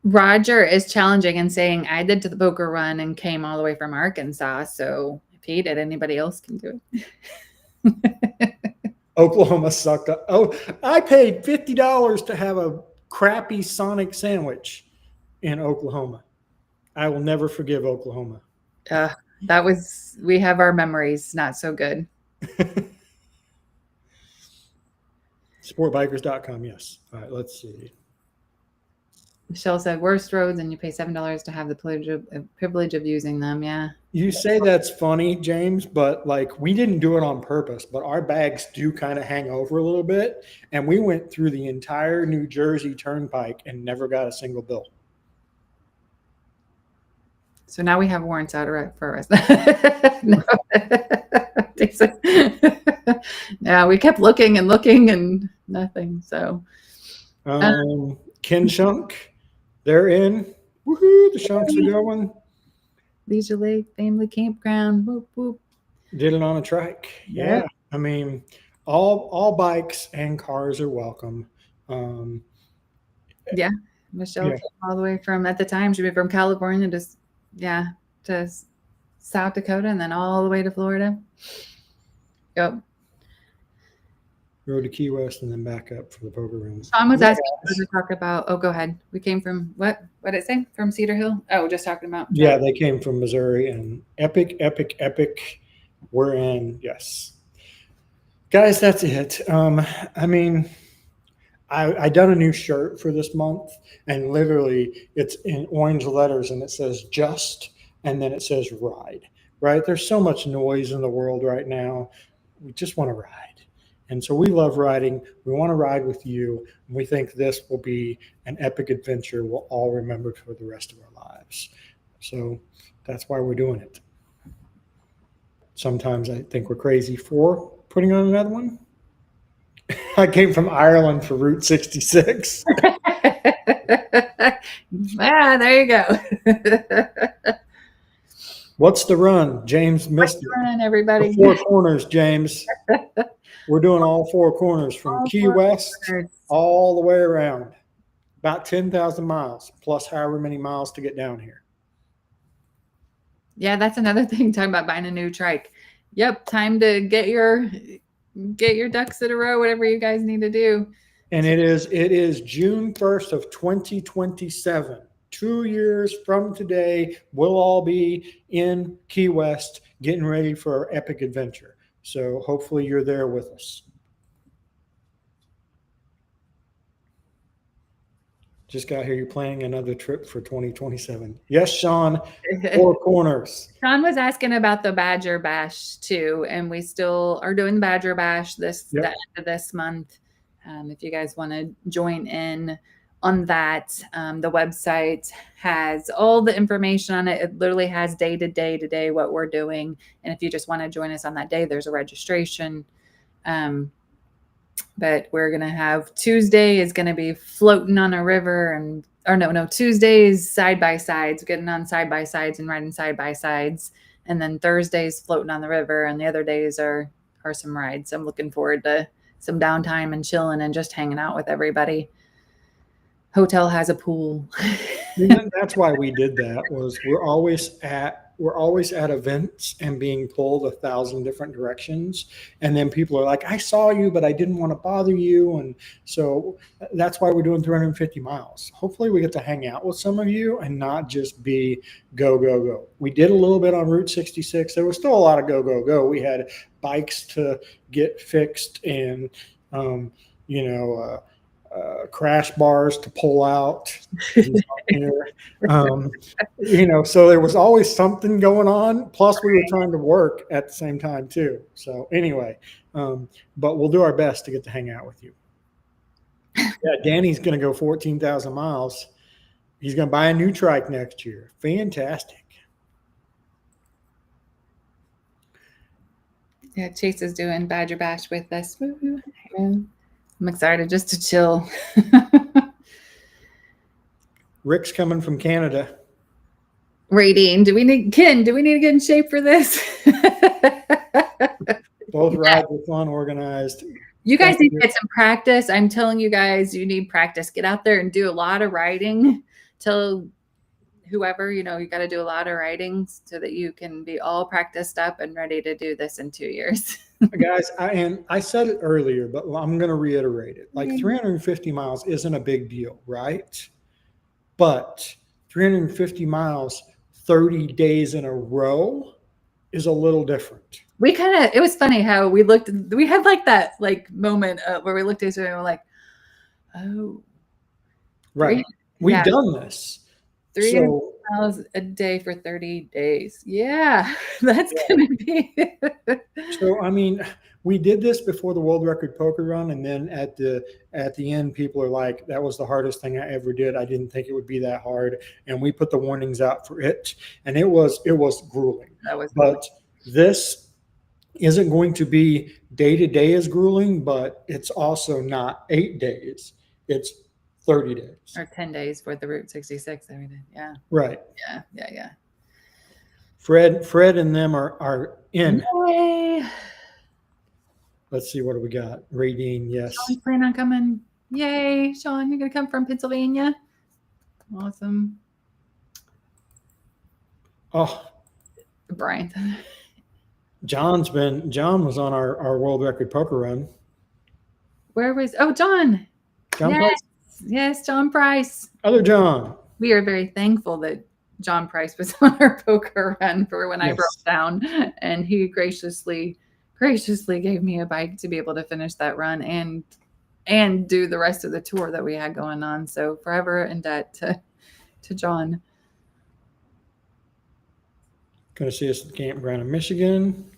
Roger is challenging and saying, I did to the poker run and came all the way from Arkansas. So if he did, anybody else can do it. Oklahoma sucked up. Oh, I paid $50 to have a crappy Sonic sandwich in Oklahoma. I will never forgive Oklahoma. We have our memories not so good. Sportbikers.com, yes. All right, let's see. Michelle said, worst roads, and you pay $7 to have the privilege of using them. Yeah. You say that's funny, James, but like we didn't do it on purpose, but our bags do kind of hang over a little bit. And we went through the entire New Jersey Turnpike and never got a single bill. So now we have warrants out for us. Yeah, we kept looking and nothing. So, Ken Shunk, they're in. Woohoo! The Shunks are going. Leisure Lake Family Campground. Whoop whoop. Did it on a trike. Yeah. I mean, all bikes and cars are welcome. Yeah. Michelle came all the way from, at the time, she'd be from California to South Dakota and then all the way to Florida. Yep. Rode to Key West and then back up for the poker room. Sean was asking to talk about. Oh, go ahead. We came from what? What did it say? From Cedar Hill? Oh, just talking about. Yeah, they came from Missouri and epic. We're in. Yes, guys, that's it. I mean, I done a new shirt for this month, and literally it's in orange letters, and it says "just," and then it says "ride." Right? There's so much noise in the world right now. We just want to ride. And so we love riding. We want to ride with you. And we think this will be an epic adventure we'll all remember for the rest of our lives. So that's why we're doing it. Sometimes I think we're crazy for putting on another one. I came from Ireland for Route 66. There you go. What's the run? James missed it. Run, everybody. The four corners, James. We're doing all four corners from Key West all the way around. About 10,000 miles, plus however many miles to get down here. Yeah, that's another thing, talking about buying a new trike. Yep, time to get your ducks in a row, whatever you guys need to do. And it is June 1st of 2027. 2 years from today, we'll all be in Key West getting ready for our epic adventure. So hopefully you're there with us. Just got here. You're planning another trip for 2027. Yes, Sean, four corners. Sean was asking about the Badger Bash too, and we still are doing the Badger Bash the end of this month. If you guys want to join in on that, the website has all the information on it. It literally has day to day today what we're doing, and if you just want to join us on that day, there's a registration. But we're gonna have Tuesday is gonna be floating on a river, and Tuesdays side by sides, getting on side by sides and riding side by sides, and then Thursdays floating on the river, and the other days are some rides. I'm looking forward to some downtime and chilling and just hanging out with everybody. Hotel has a pool. That's why we did that. Was we're always at events and being pulled 1,000 different directions, and then people are like, I saw you but I didn't want to bother you, and so that's why we're doing 350 miles. Hopefully we get to hang out with some of you and not just be go go go. We did a little bit on Route 66. There was still a lot of go go go. We had bikes to get fixed and crash bars to pull out. So there was always something going on. Plus, we were trying to work at the same time too. So anyway, but we'll do our best to get to hang out with you. Yeah, Danny's going to go 14,000 miles. He's going to buy a new trike next year. Fantastic. Yeah, Chase is doing Badger Bash with us. I'm excited just to chill. Rick's coming from Canada. Rating. Do we need to get in shape for this? Both rides are fun, organized. You guys need to get some practice. I'm telling you guys, you need practice. Get out there and do a lot of riding. Tell whoever, you got to do a lot of riding so that you can be all practiced up and ready to do this in 2 years. Guys, I said it earlier, but I'm going to reiterate it. Like 350 miles isn't a big deal, right? But 350 miles, 30 days in a row is a little different. It was funny how we had like that moment where we looked at each other and we're like, oh. Right. We've done this. 300 miles a day for 30 days. Yeah, that's going to be. So, I mean, we did this before the world record poker run. And then at the end, people are like, that was the hardest thing I ever did. I didn't think it would be that hard. And we put the warnings out for it. And it was grueling. But this isn't going to be day to day as grueling, but it's also not 8 days. It's 30 days. Or 10 days for the Route 66 that we did. Yeah. Right. Yeah. Fred and them are in. Yay. Let's see, what do we got? Radine, yes. Sean's planning on coming. Yay, Sean, you're going to come from Pennsylvania. Awesome. Oh. Brian. John was on our world record poker run. John. John Price? Yes, John Price. Other John. We are very thankful that John Price was on our poker run for when I broke down, and he graciously gave me a bike to be able to finish that run and do the rest of the tour that we had going on. So forever in debt to John. Going to see us at the campground in Michigan.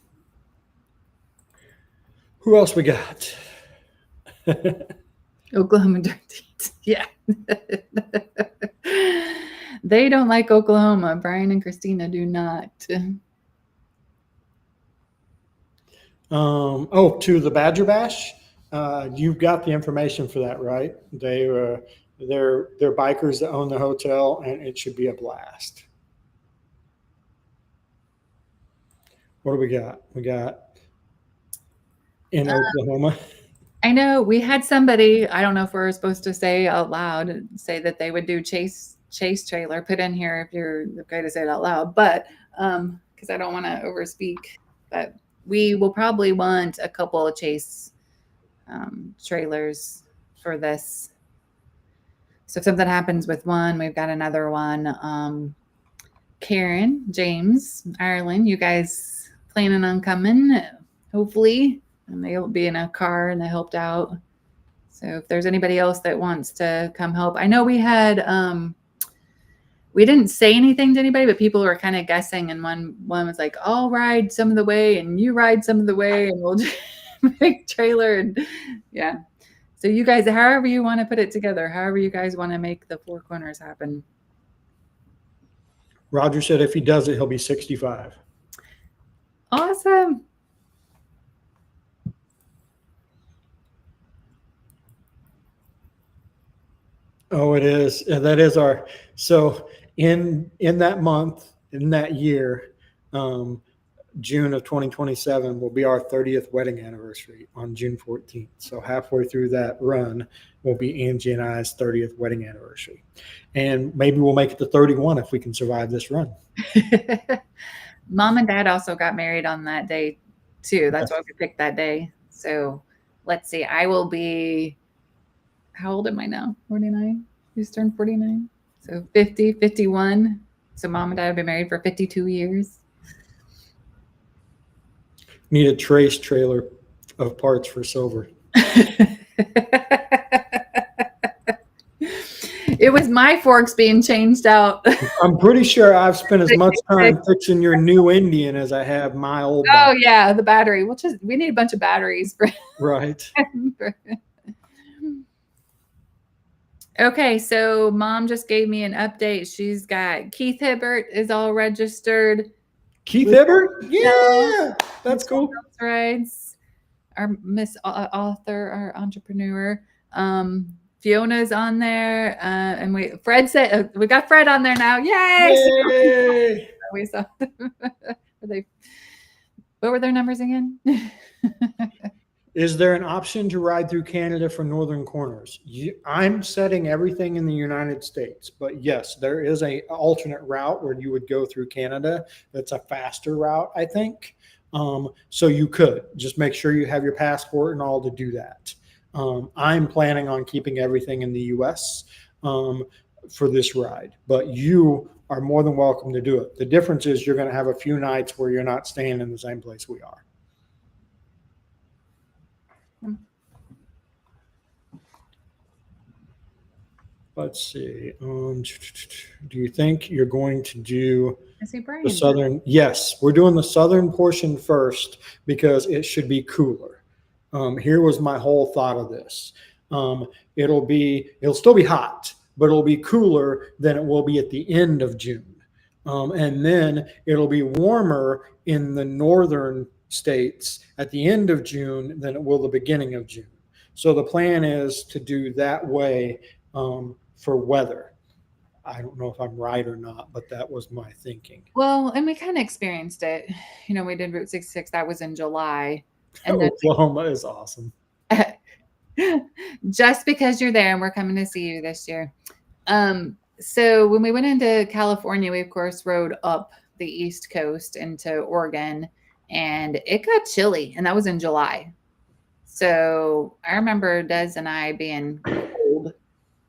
Who else we got? Oklahoma Dirty. Yeah. They don't like Oklahoma. Brian and Christina do not. To the Badger Bash. You've got the information for that, right? They're bikers that own the hotel, and it should be a blast. What do we got? We got in Oklahoma. I know we had somebody, I don't know if we're supposed to say out loud, say that they would do chase trailer. Put in here if you're okay to say it out loud, but because I don't want to overspeak, but we will probably want a couple of chase trailers for this. So if something happens with one, we've got another one. Karen, James, Ireland, you guys planning on coming? Hopefully. And they'll be in a car and they helped out. So if there's anybody else that wants to come help, I know we had, we didn't say anything to anybody, but people were kind of guessing. And one was like, I'll ride some of the way and you ride some of the way and we'll just make trailer. And yeah. So you guys, however you want to put it together, however you guys want to make the four corners happen. Roger said if he does it, he'll be 65. Awesome. Oh, it is. That is our, so in that month, in that year, June of 2027 will be our 30th wedding anniversary on June 14th. So halfway through that run will be Angie and I's 30th wedding anniversary. And maybe we'll make it to 31 if we can survive this run. Mom and Dad also got married on that day too. That's why we picked that day. So let's see. I will be, how old am I now? 49? Who's turned 49? So 50, 51. So Mom and Dad have been married for 52 years. Need a trace trailer of parts for silver. It was my forks being changed out. I'm pretty sure I've spent as much time fixing your new Indian as I have my old. Oh yeah, the battery. We need a bunch of batteries for right. Okay, so Mom just gave me an update. She's got Keith Hibbert is all registered. Keith Hibbert? Yeah, that's cool. Rides. Our Miss Author, our entrepreneur. Fiona's on there, and Fred said we got Fred on there now. Yay! We saw. What were their numbers again? Is there an option to ride through Canada for northern corners? I'm setting everything in the United States, but yes, there is an alternate route where you would go through Canada. That's a faster route, I think. So you could just make sure you have your passport and all to do that. I'm planning on keeping everything in the U.S. For this ride, but you are more than welcome to do it. The difference is you're going to have a few nights where you're not staying in the same place we are. Let's see. Do you think you're going to do the southern? Yes, we're doing the southern portion first because it should be cooler. Here was my whole thought of this. It'll still be hot, but it'll be cooler than it will be at the end of June. And then it'll be warmer in the northern states at the end of June than it will the beginning of June. So the plan is to do that way for weather. I don't know if I'm right or not, but that was my thinking. Well, and we kind of experienced it. You know, we did Route 66. That was in July. And Oklahoma is awesome. Just because you're there and we're coming to see you this year. So when we went into California, we of course rode up the East Coast into Oregon, and it got chilly, and that was in July. So I remember Des and I being cold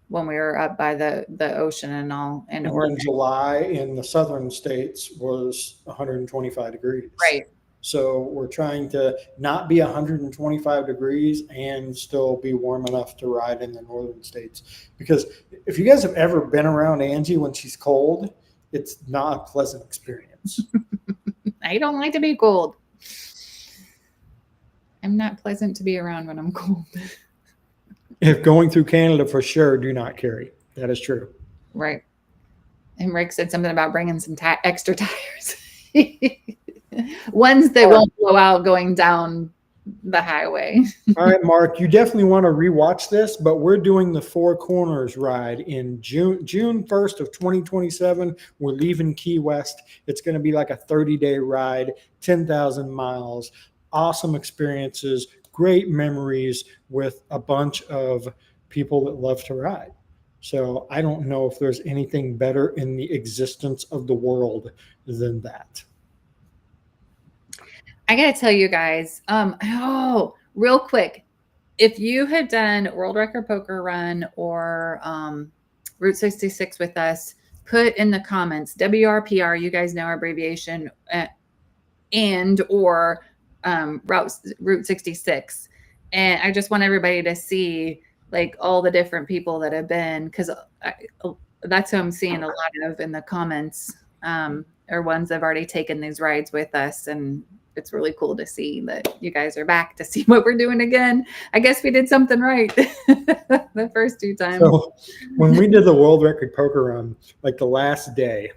when we were up by the ocean and all. And in July in the southern states was 125 degrees. Right. So we're trying to not be 125 degrees and still be warm enough to ride in the northern states. Because if you guys have ever been around Angie when she's cold, it's not a pleasant experience. I don't like to be cold. I'm not pleasant to be around when I'm cold. If going through Canada, for sure, do not carry. That is true. Right. And Rick said something about bringing some extra tires. Ones that won't blow out going down the highway. All right, Mark, you definitely want to rewatch this, but we're doing the Four Corners ride in June 1st of 2027. We're leaving Key West. It's going to be like a 30-day ride, 10,000 miles, awesome experiences, great memories with a bunch of people that love to ride. So I don't know if there's anything better in the existence of the world than that. I got to tell you guys, real quick, if you had done World Record Poker Run or Route 66 with us, put in the comments WRPR, you guys know our abbreviation, and or Route 66. And I just want everybody to see like all the different people that have been, because that's who I'm seeing a lot of in the comments, are ones that have already taken these rides with us. And it's really cool to see that you guys are back to see what we're doing again. I guess we did something right the first two times. So when we did the World Record Poker Run, like the last day,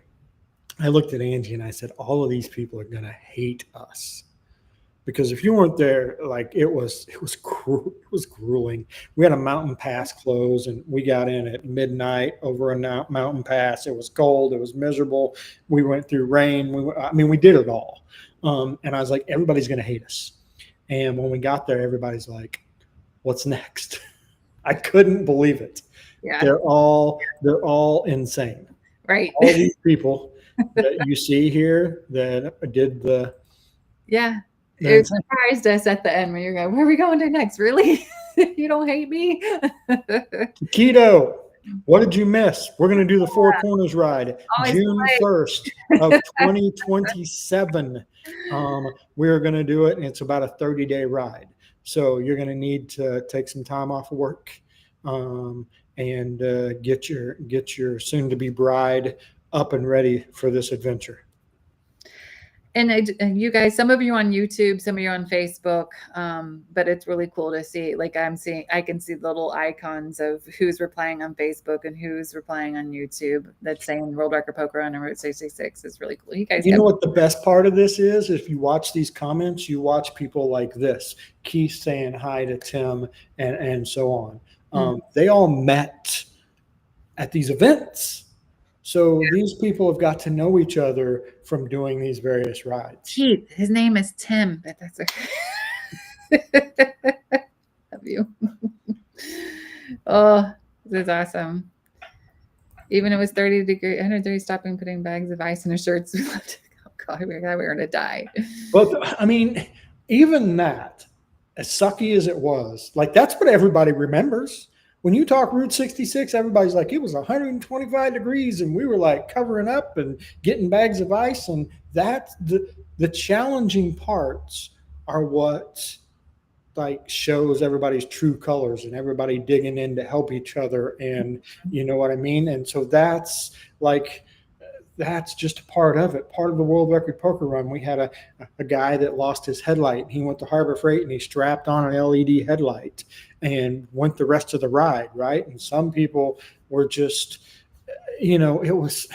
I looked at Angie and I said, all of these people are going to hate us. Because if you weren't there, like it was grueling. We had a mountain pass close, and we got in at midnight over a mountain pass. It was cold. It was miserable. We went through rain. We did it all. And I was like, everybody's going to hate us. And when we got there, everybody's like, what's next? I couldn't believe it. Yeah. They're all insane. Right. All these people that you see here that did the. Yeah. It surprised us at the end when you're going, where are we going to next? Really? You don't hate me? Keto, what did you miss? We're going to do the Four Corners ride June 1st of 2027. We're going to do it, and it's about a 30-day ride. So you're going to need to take some time off of work and get your soon-to-be bride up and ready for this adventure. And you guys, some of you on YouTube, some of you on Facebook, but it's really cool to see. Like I can see little icons of who's replying on Facebook and who's replying on YouTube that's saying World Record Poker Run and Route 66 is really cool. You guys, know what the best part of this is? If you watch these comments, you watch people like this, Keith saying hi to Tim and so on. They all met at these events. So these people have got to know each other from doing these various rides. Keith, his name is Tim, but that's okay. Love you. Oh, this is awesome. Even it was 30 degrees, 130 stopping, putting bags of ice in our shirts. Oh God, we were going to die. But I mean, even that, as sucky as it was, like that's what everybody remembers. When you talk Route 66, everybody's like, it was 125 degrees and we were like covering up and getting bags of ice. And that's the challenging parts are what like shows everybody's true colors and everybody digging in to help each other. And you know what I mean? And so that's just a part of it. Part of the World Record Poker Run, we had a guy that lost his headlight. He went to Harbor Freight and he strapped on an LED headlight and went the rest of the ride, right? And some people were just, it was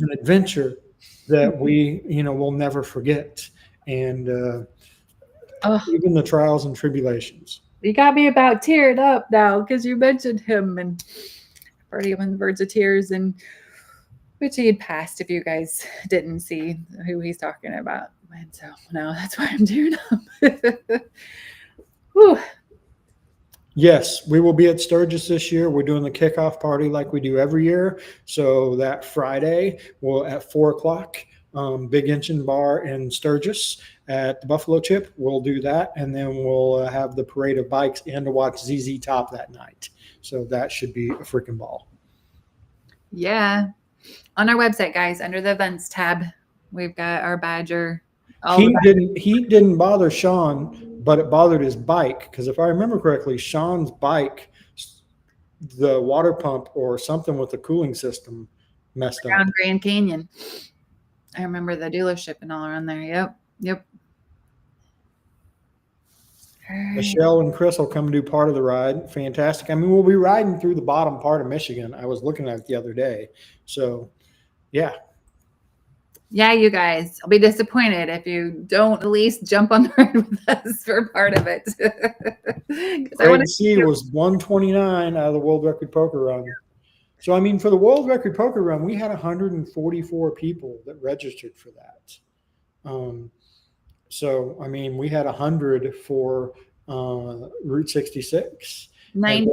an adventure that we, will never forget. And even the trials and tribulations. You got me about teared up now because you mentioned him and already on the verge of tears, and which he had passed if you guys didn't see who he's talking about. And so now that's why I'm tearing up. Whew. Yes, we will be at Sturgis this year. We're doing the kickoff party like we do every year. So that Friday, we'll at 4:00, Big Engine Bar in Sturgis at the Buffalo Chip. We'll do that, and then we'll have the parade of bikes and to watch ZZ Top that night. So that should be a freaking ball. Yeah. On our website, guys, under the events tab, we've got our Badger. He didn't bother Sean, but it bothered his bike because if I remember correctly, Sean's bike, the water pump or something with the cooling system messed up. Around Grand Canyon. I remember the dealership and all around there. Yep. Michelle and Chris will come and do part of the ride. Fantastic. I mean, we'll be riding through the bottom part of Michigan. I was looking at it the other day. So, yeah. Yeah, you guys, I'll be disappointed if you don't at least jump on the ride with us for part of it. 'Cause I want Grade C was 129 out of the world record poker run. So, I mean, for the world record poker run, we had 144 people that registered for that. So, I mean, we had 100 for Route 66. 90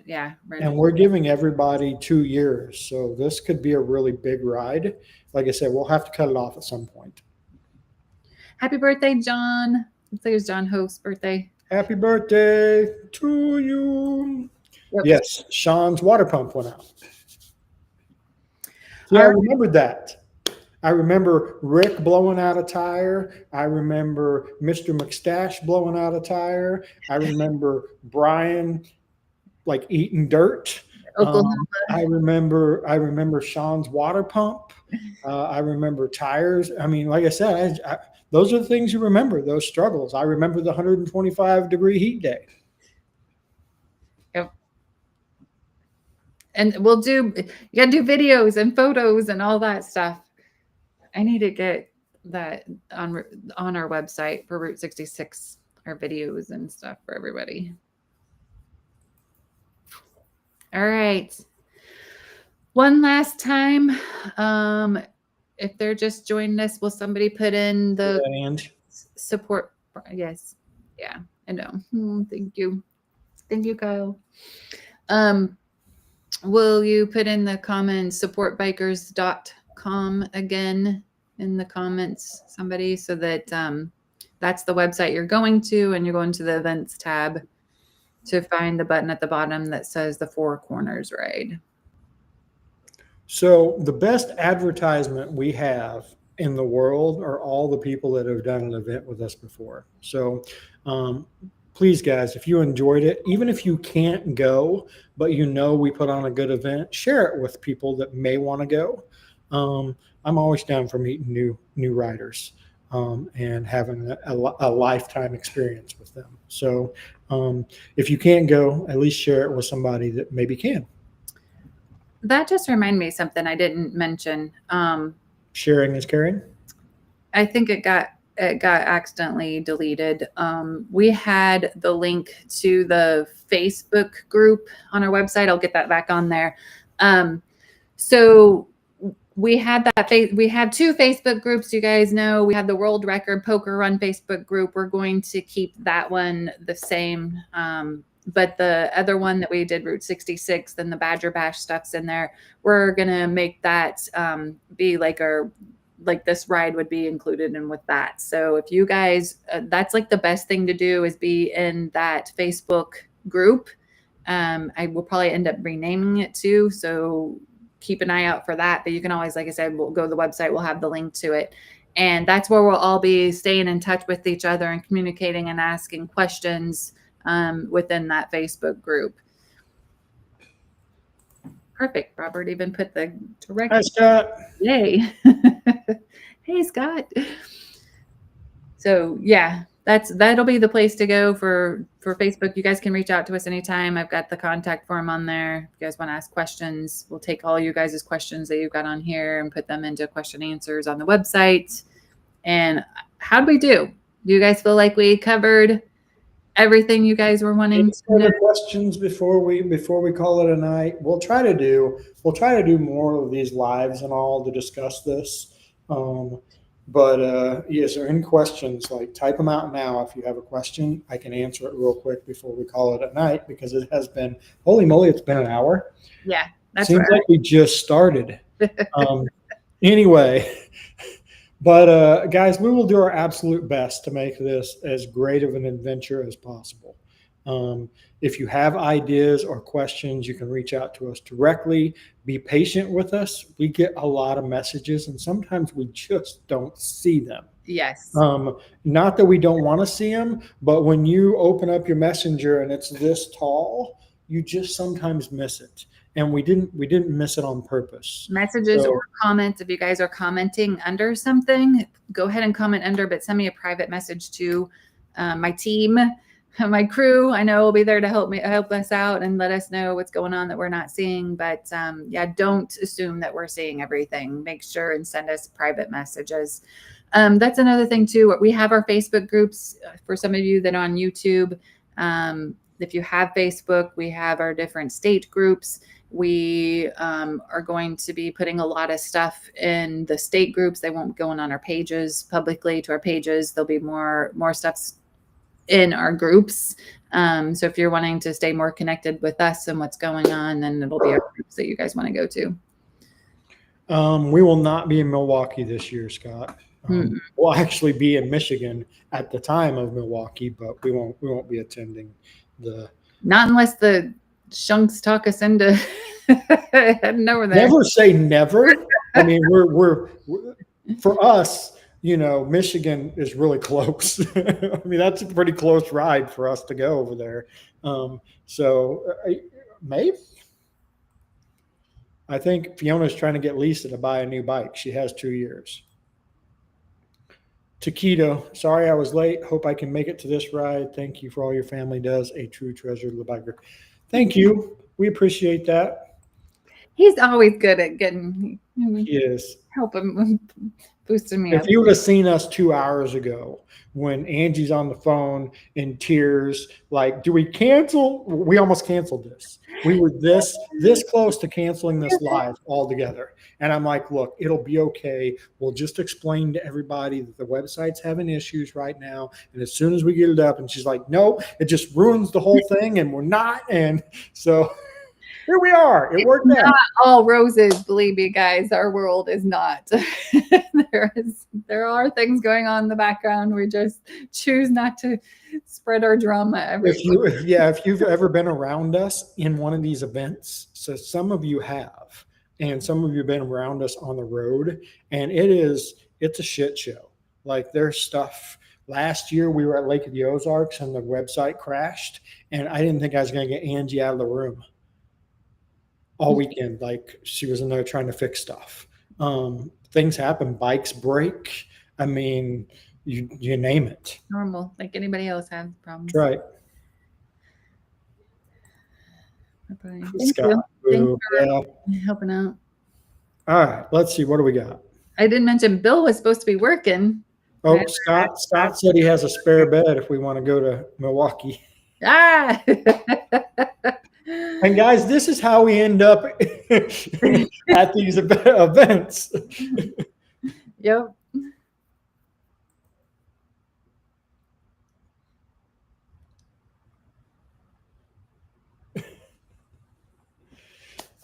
Yeah, and we're giving everybody 2 years. So this could be a really big ride. Like I said, we'll have to cut it off at some point. Happy birthday, John. Looks like it was John Hope's birthday. Happy birthday to you. Yep. Yes, Sean's water pump went out. Yeah, I remembered that. I remember Rick blowing out a tire. I remember Mr. McStash blowing out a tire. I remember Brian like eating dirt. I remember Sean's water pump. I remember tires. I mean, like I said, those are the things you remember, those struggles. I remember the 125-degree heat day. Yep. And you gotta do videos and photos and all that stuff. I need to get that on our website for Route 66, our videos and stuff for everybody. All right. One last time. If they're just joining us, will somebody put in the support? Yes. Yeah, I know. Thank you. Thank you, Kyle. Will you put in the comments supportbikers.com again in the comments, somebody, so that that's the website you're going to, and you're going to the events tab to find the button at the bottom that says the Four Corners Ride. So the best advertisement we have in the world are all the people that have done an event with us before. So please, guys, if you enjoyed it, even if you can't go, but you know we put on a good event, share it with people that may want to go. I'm always down for meeting new riders and having a lifetime experience with them. So if you can't go, at least share it with somebody that maybe can. That just reminded me of something I didn't mention. Sharing is caring. I think it got accidentally deleted. We had the link to the Facebook group on our website. I'll get that back on there. So we had we have two Facebook groups. You guys know we had the World Record Poker Run Facebook group. We're going to keep that one the same. But the other one that we did, Route 66, and the Badger Bash stuff's in there. We're going to make that be like this ride would be included in with that. So if you guys, that's like the best thing to do is be in that Facebook group. I will probably end up renaming it too. So keep an eye out for that. But you can always, like I said, we'll go to the website. We'll have the link to it. And that's where we'll all be staying in touch with each other and communicating and asking questions within that Facebook group. Perfect. Robert even put the direct. Hi, Scott. Yay. Hey, Scott. So yeah, that'll be the place to go for Facebook. You guys can reach out to us anytime. I've got the contact form on there. If you guys want to ask questions, we'll take all you guys' questions that you've got on here and put them into question answers on the website. And how'd we do? Do you guys feel like we covered everything you guys were wanting to know? Questions before we call it a night? We'll try to do more of these lives and all to discuss this. But is there any questions? Like, type them out now. If you have a question, I can answer it real quick before we call it a night, because it has been, holy moly, it's been an hour. Yeah, that's seems right. like we just started. Anyway. But guys, we will do our absolute best to make this as great of an adventure as possible. If you have ideas or questions, you can reach out to us directly. Be patient with us. We get a lot of messages, and sometimes we just don't see them. Yes. Not that we don't want to see them, but when you open up your messenger and it's this tall, you just sometimes miss it. And we didn't miss it on purpose. Messages or comments. If you guys are commenting under something, go ahead and comment under, but send me a private message too. My team, my crew, I know will be there to help us out and let us know what's going on that we're not seeing. But yeah, don't assume that we're seeing everything. Make sure and send us private messages. That's another thing too. We have our Facebook groups for some of you that are on YouTube. If you have Facebook, we have our different state groups. We are going to be putting a lot of stuff in the state groups. They won't be going on our pages publicly to our pages. There'll be more stuff in our groups. So if you're wanting to stay more connected with us and what's going on, then it'll be our groups that you guys want to go to. We will not be in Milwaukee this year, Scott. We'll actually be in Michigan at the time of Milwaukee, but we won't be attending the. Not unless the shunks talk us into heading over there. Never say never. I mean, we're for us, you know, Michigan is really close. I mean, that's a pretty close ride for us to go over there. Maybe. I think Fiona's trying to get Lisa to buy a new bike. She has 2 years. Taquito, sorry I was late. Hope I can make it to this ride. Thank you for all your family does. A true treasure, the biker. Thank you. We appreciate that. He's always good at getting. He is. Helping boosting me if up. you would have seen us 2 hours ago when Angie's on the phone in tears, like, do we cancel? We almost canceled this. We were this close to canceling this live altogether. And I'm like, look, it'll be okay. We'll just explain to everybody that the website's having issues right now. And as soon as we get it up, and she's like, no, it just ruins the whole thing. And we're not. And so here we are. It worked out. Not all roses, believe me, guys. Our world is not. There are things going on in the background. We just choose not to spread our drama everywhere. If you've ever been around us in one of these events, so some of you have, and some of you have been around us on the road, and it's a shit show. Like, there's stuff. Last year we were at Lake of the Ozarks and the website crashed, and I didn't think I was going to get Angie out of the room all weekend. Like, she was in there trying to fix stuff. Things happen. Bikes break. I mean, you name it. Normal, like anybody else has problems. That's right. Thank you. Thanks for helping out. All right, let's see. What do we got? I didn't mention Bill was supposed to be working. Oh, Scott said he has a spare bed if we want to go to Milwaukee. Ah. And guys, this is how we end up at these events. Yep.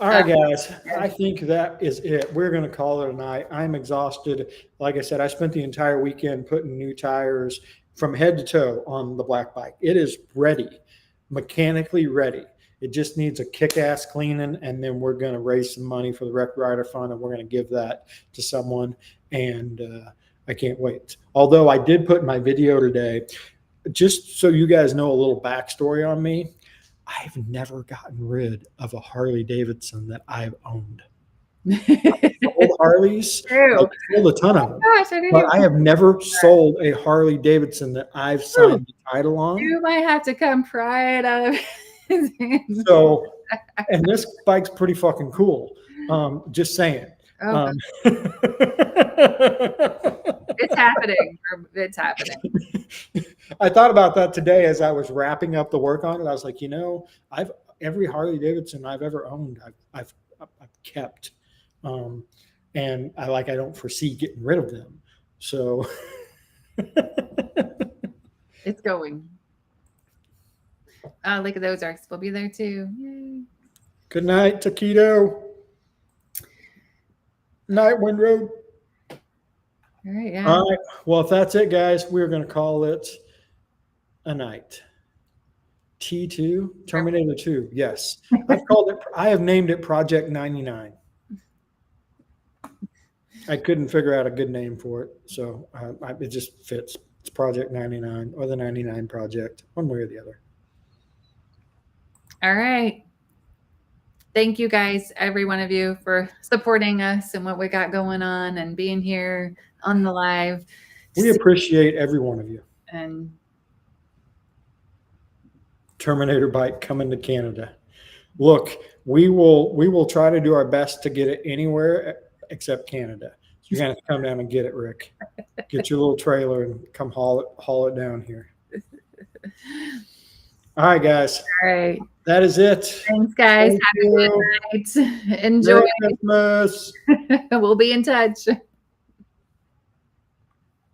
All right, guys, I think that is it. We're going to call it a night. I'm exhausted. Like I said, I spent the entire weekend putting new tires from head to toe on the black bike. It is ready, mechanically ready. It just needs a kick-ass cleaning, and then we're going to raise some money for the Rec Rider Fund, and we're going to give that to someone, and I can't wait. Although I did put in my video today, just so you guys know a little backstory on me, I've never gotten rid of a Harley Davidson that I've owned. Old Harleys, I've sold a ton of them. Gosh, but I have never sold a Harley Davidson that I've signed the title on. You might have to come pry it out of his hands. So, and this bike's pretty fucking cool. Just saying. Oh, it's happening. It's happening. I thought about that today as I was wrapping up the work on it. I was like, every Harley Davidson I've ever owned, I've kept, and I don't foresee getting rid of them. So it's going. Lake of the Ozarks will be there too. Yay. Good night, Taquito. Night, Wind Road. All right. Yeah. All right. Well, if that's it, guys, we're going to call it a night. T2, Terminator 2. Yes. I have named it Project 99. I couldn't figure out a good name for it. So it just fits. It's Project 99 or the 99 Project, one way or the other. All right. Thank you guys, every one of you, for supporting us and what we got going on and being here on the live. We appreciate every one of you. And Terminator bike coming to Canada. Look, we will try to do our best to get it anywhere except Canada. So you're gonna have to come down and get it, Rick. Get your little trailer and come haul it down here. All right, guys. All right. That is it. Thanks, guys. Thank Have a good you. night. Enjoy. Merry Christmas. We'll be in touch.